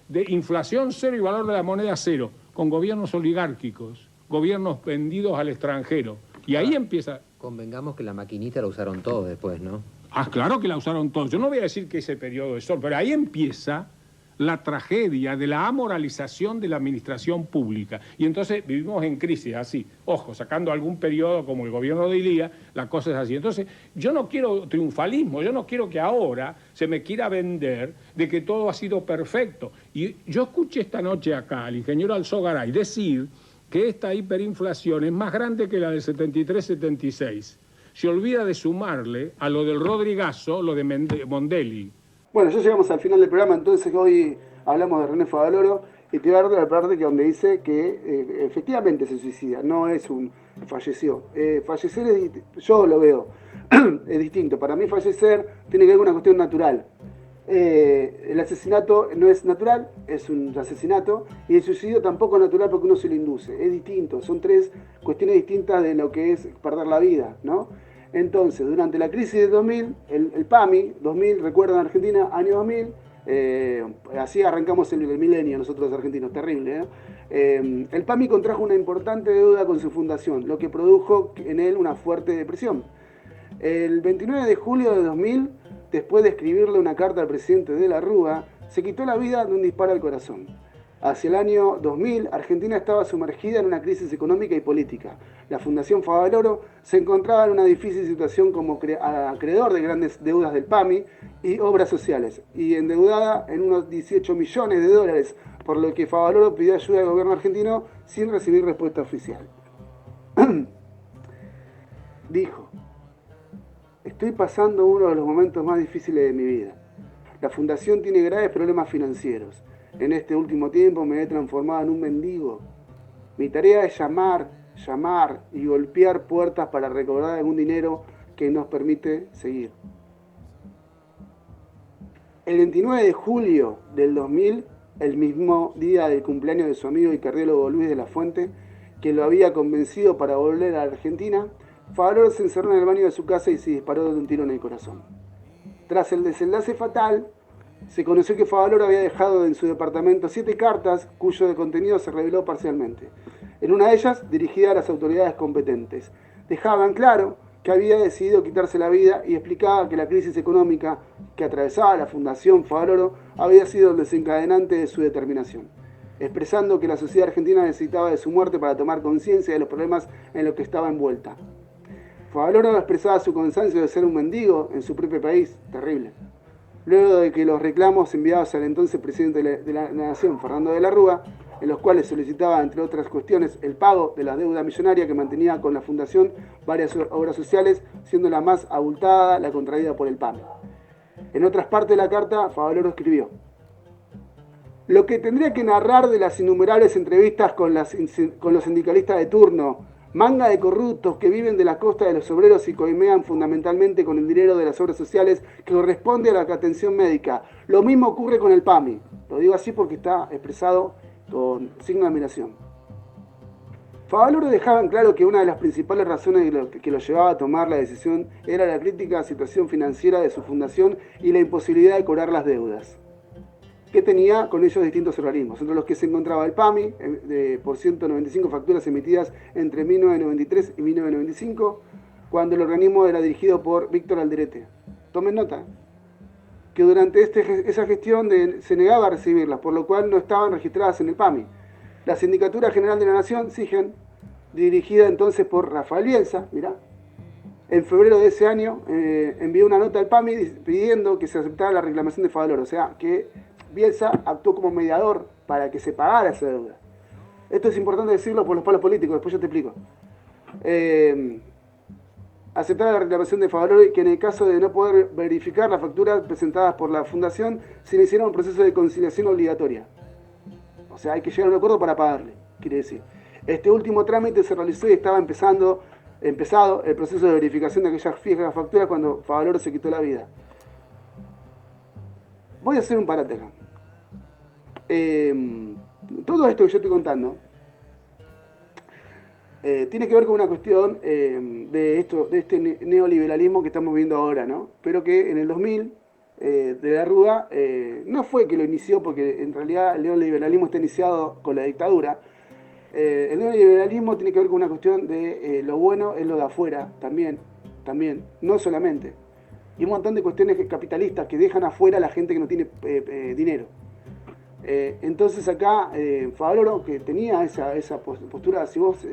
de inflación cero y valor de la moneda cero, con gobiernos oligárquicos, gobiernos vendidos al extranjero. Y ahí empieza... Convengamos que la maquinita la usaron todos después, ¿no? Claro que la usaron todos. Yo no voy a decir que ese periodo es sol, pero ahí empieza la tragedia de la amoralización de la administración pública. Y entonces vivimos en crisis así. Ojo, sacando algún periodo como el gobierno de Ilía, la cosa es así. Entonces, yo no quiero triunfalismo, yo no quiero que ahora se me quiera vender de que todo ha sido perfecto. Y yo escuché esta noche acá al ingeniero Alzogaray decir que esta hiperinflación es más grande que la del 73-76. Se olvida de sumarle a lo del Rodrigazo, lo de Mondelli. Bueno, ya llegamos al final del programa, entonces hoy hablamos de René Favaloro y te voy a dar de la parte que donde dice que efectivamente se suicida, no es un falleció. Fallecer, yo lo veo, es distinto. Para mí fallecer tiene que ver con una cuestión natural. El asesinato no es natural, es un asesinato, y el suicidio tampoco es natural porque uno se lo induce. Es distinto, son tres cuestiones distintas de lo que es perder la vida, ¿no? Entonces, durante la crisis de 2000, el PAMI, 2000, recuerdan Argentina, año 2000, así arrancamos el milenio nosotros los argentinos, terrible, el PAMI contrajo una importante deuda con su fundación, lo que produjo en él una fuerte depresión. El 29 de julio de 2000, después de escribirle una carta al presidente de la Rúa, se quitó la vida de un disparo al corazón. Hacia el año 2000, Argentina estaba sumergida en una crisis económica y política. La Fundación Favaloro se encontraba en una difícil situación como acreedor de grandes deudas del PAMI y obras sociales, y endeudada en unos 18 millones de dólares, por lo que Favaloro pidió ayuda al gobierno argentino sin recibir respuesta oficial. Dijo: estoy pasando uno de los momentos más difíciles de mi vida. La fundación tiene graves problemas financieros. En este último tiempo me he transformado en un mendigo. Mi tarea es llamar llamar y golpear puertas para recobrar algún dinero que nos permite seguir. El 29 de julio del 2000, el mismo día del cumpleaños de su amigo y cardiólogo Luis de la Fuente, que lo había convencido para volver a Argentina, Favaloro se encerró en el baño de su casa y se disparó de un tiro en el corazón. Tras el desenlace fatal, se conoció que Favaloro había dejado en su departamento 7 cartas cuyo contenido se reveló parcialmente. En una de ellas, dirigida a las autoridades competentes, dejaban claro que había decidido quitarse la vida y explicaba que la crisis económica que atravesaba la Fundación Favaloro había sido el desencadenante de su determinación, expresando que la sociedad argentina necesitaba de su muerte para tomar conciencia de los problemas en los que estaba envuelta. Favaloro expresaba su cansancio de ser un mendigo en su propio país, terrible. Luego de que los reclamos enviados al entonces presidente de la Nación, Fernando de la Rúa, en los cuales solicitaba, entre otras cuestiones, el pago de la deuda millonaria que mantenía con la Fundación varias obras sociales, siendo la más abultada la contraída por el PAMI. En otras partes de la carta, Favaloro escribió: lo que tendría que narrar de las innumerables entrevistas con los sindicalistas de turno, manga de corruptos que viven de la costa de los obreros y coimean fundamentalmente con el dinero de las obras sociales que corresponde a la atención médica. Lo mismo ocurre con el PAMI. Lo digo así porque está expresado con signo de admiración. Favaloro dejaba en claro que una de las principales razones que lo llevaba a tomar la decisión era la crítica situación financiera de su fundación y la imposibilidad de cobrar las deudas que tenía con ellos distintos organismos, entre los que se encontraba el PAMI, por 195 facturas emitidas entre 1993 y 1995, cuando el organismo era dirigido por Víctor Alderete. Tomen nota, que durante esa gestión se negaba a recibirlas, por lo cual no estaban registradas en el PAMI. La Sindicatura General de la Nación, SIGEN, dirigida entonces por Rafael Bielsa, mirá, en febrero de ese año envió una nota al PAMI pidiendo que se aceptara la reclamación de Favaloro, o sea, que Bielsa actuó como mediador para que se pagara esa deuda. Esto es importante decirlo por los palos políticos, después yo te explico. Aceptar la reclamación de Favaloro y que en el caso de no poder verificar las facturas presentadas por la Fundación, se iniciara un proceso de conciliación obligatoria. O sea, hay que llegar a un acuerdo para pagarle, quiere decir. Este último trámite se realizó y estaba empezado el proceso de verificación de aquellas fijas facturas cuando Favaloro se quitó la vida. Voy a hacer un parate acá. Todo esto que yo estoy contando tiene que ver con una cuestión de este neoliberalismo que estamos viendo ahora, ¿no? Pero que en el 2000 de la Rúa no fue que lo inició, porque en realidad el neoliberalismo está iniciado con la dictadura. El neoliberalismo tiene que ver con una cuestión de lo bueno es lo de afuera, también, no solamente. Y un montón de cuestiones capitalistas que dejan afuera a la gente que no tiene dinero. Entonces acá Favaloro, que tenía esa postura, si vos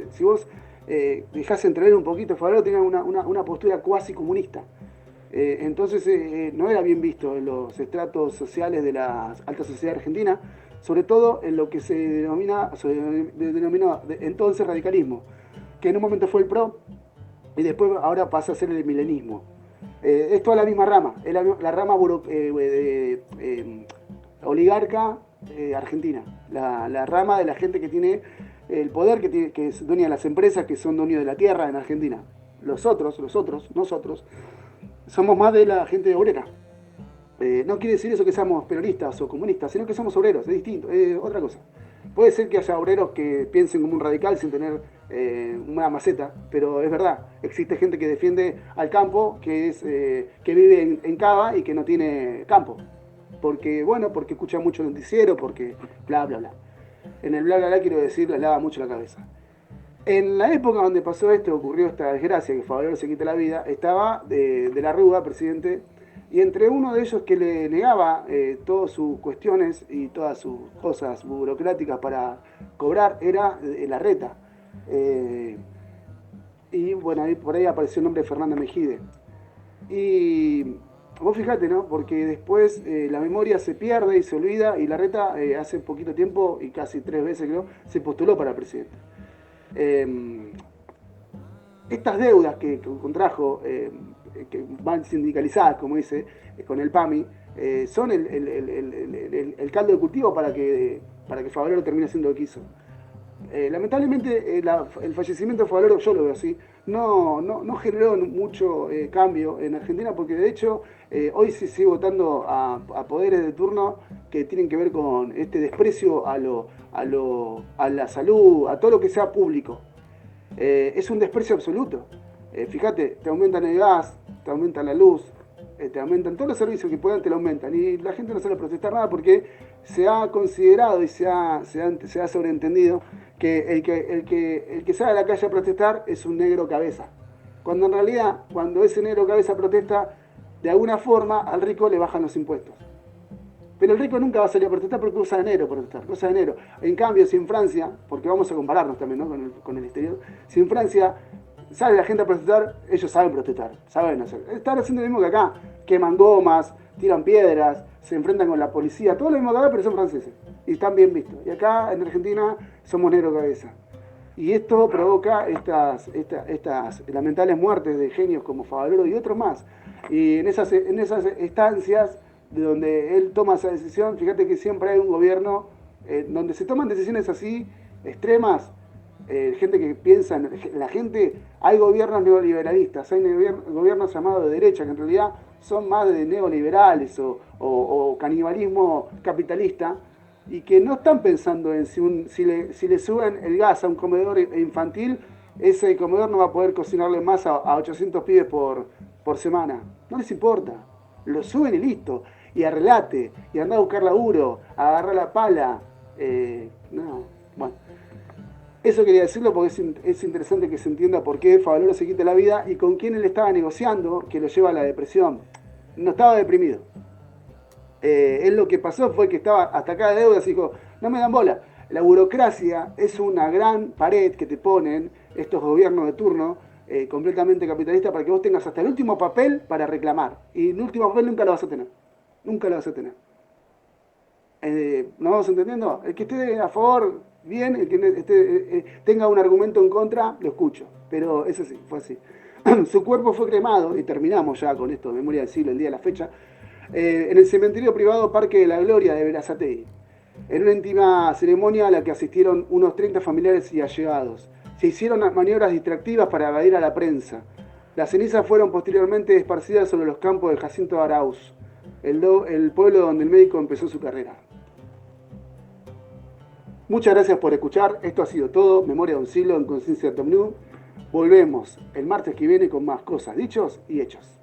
dejás entrever un poquito, Favaloro tenía una postura cuasi comunista. Entonces no era bien visto en los estratos sociales de la alta sociedad argentina, sobre todo en lo que se denominó entonces radicalismo, que en un momento fue el PRO y después ahora pasa a ser el milenismo. Es toda la misma rama, es la rama oligarca argentina, la rama de la gente que tiene el poder, que es dueña de las empresas, que son dueños de la tierra en Argentina. Nosotros, somos más de la gente obrera. No quiere decir eso que seamos peronistas o comunistas, sino que somos obreros, es distinto, es otra cosa. Puede ser que haya obreros que piensen como un radical sin tener una maceta, pero es verdad, existe gente que defiende al campo, que vive en Cava y que no tiene campo. Porque escucha mucho noticiero, porque bla, bla, bla. En el bla, bla, bla quiero decir, le lava mucho la cabeza. En la época donde pasó esto, ocurrió esta desgracia, que Favaloro se quita la vida, estaba de la Rúa, presidente, y entre uno de ellos que le negaba todas sus cuestiones y todas sus cosas burocráticas para cobrar era Larreta. Y bueno, por ahí apareció el nombre de Fernando Mejide. Y vos fijate, ¿no? Porque después la memoria se pierde y se olvida, y Larreta hace poquito tiempo, y casi 3 veces creo, se postuló para presidente. Estas deudas que contrajo, que van sindicalizadas, como dice, con el PAMI, son el caldo de cultivo para que Favaloro termine haciendo lo que hizo. Lamentablemente el fallecimiento de Favaloro, yo lo veo así, no generó mucho cambio en Argentina, porque de hecho hoy se sigue votando a poderes de turno que tienen que ver con este desprecio a la salud, a todo lo que sea público. Es un desprecio absoluto. Fíjate, te aumentan el gas, te aumentan la luz, te aumentan todos los servicios que puedan, te lo aumentan. Y la gente no sale a protestar nada porque se ha considerado y se ha sobreentendido que el que sale a la calle a protestar es un negro cabeza. Cuando en realidad, cuando ese negro cabeza protesta, de alguna forma al rico le bajan los impuestos. Pero el rico nunca va a salir a protestar porque usa dinero protestar, usa dinero. En cambio, si en Francia, porque vamos a compararnos también, ¿no?, con el exterior, si en Francia sale la gente a protestar, ellos saben protestar, saben hacer. Están haciendo lo mismo que acá, queman gomas, tiran piedras, se enfrentan con la policía, todo lo mismo que acá, pero son franceses. Y están bien vistos. Y acá en Argentina somos negro cabeza. Y esto provoca estas lamentables muertes de genios como Favaloro y otros más. Y en esas estancias de donde él toma esa decisión, fíjate que siempre hay un gobierno donde se toman decisiones así extremas, gente que piensa en la gente. Hay gobiernos neoliberalistas, hay gobiernos llamados de derecha, que en realidad son más de neoliberales o canibalismo capitalista, y que no están pensando en si le suben el gas a un comedor infantil, ese comedor no va a poder cocinarle más a 800 pibes por semana. No les importa. Lo suben y listo. Y arreglate, y anda a buscar laburo, a agarrar la pala. No, bueno. Eso quería decirlo porque es interesante que se entienda por qué Favaloro se quita la vida y con quién él estaba negociando, que lo lleva a la depresión. No estaba deprimido. Él lo que pasó fue que estaba hasta acá de deudas y dijo, no me dan bola. La burocracia es una gran pared que te ponen estos gobiernos de turno, completamente capitalistas, para que vos tengas hasta el último papel para reclamar. Y el último papel nunca lo vas a tener. Nunca lo vas a tener. ¿Nos vamos entendiendo? El que esté a favor, bien. El que tenga un argumento en contra, lo escucho. Pero eso sí, fue así. Su cuerpo fue cremado, y terminamos ya con esto, memoria del siglo, el día de la fecha, en el cementerio privado Parque de la Gloria de Berazategui, en una íntima ceremonia a la que asistieron unos 30 familiares y allegados. Se hicieron maniobras distractivas para evadir a la prensa. Las cenizas fueron posteriormente esparcidas sobre los campos de Jacinto Arauz, el pueblo donde el médico empezó su carrera. Muchas gracias por escuchar. Esto ha sido todo. Memoria de un siglo en Conciencia Top News. Volvemos el martes que viene con más cosas, dichos y hechos.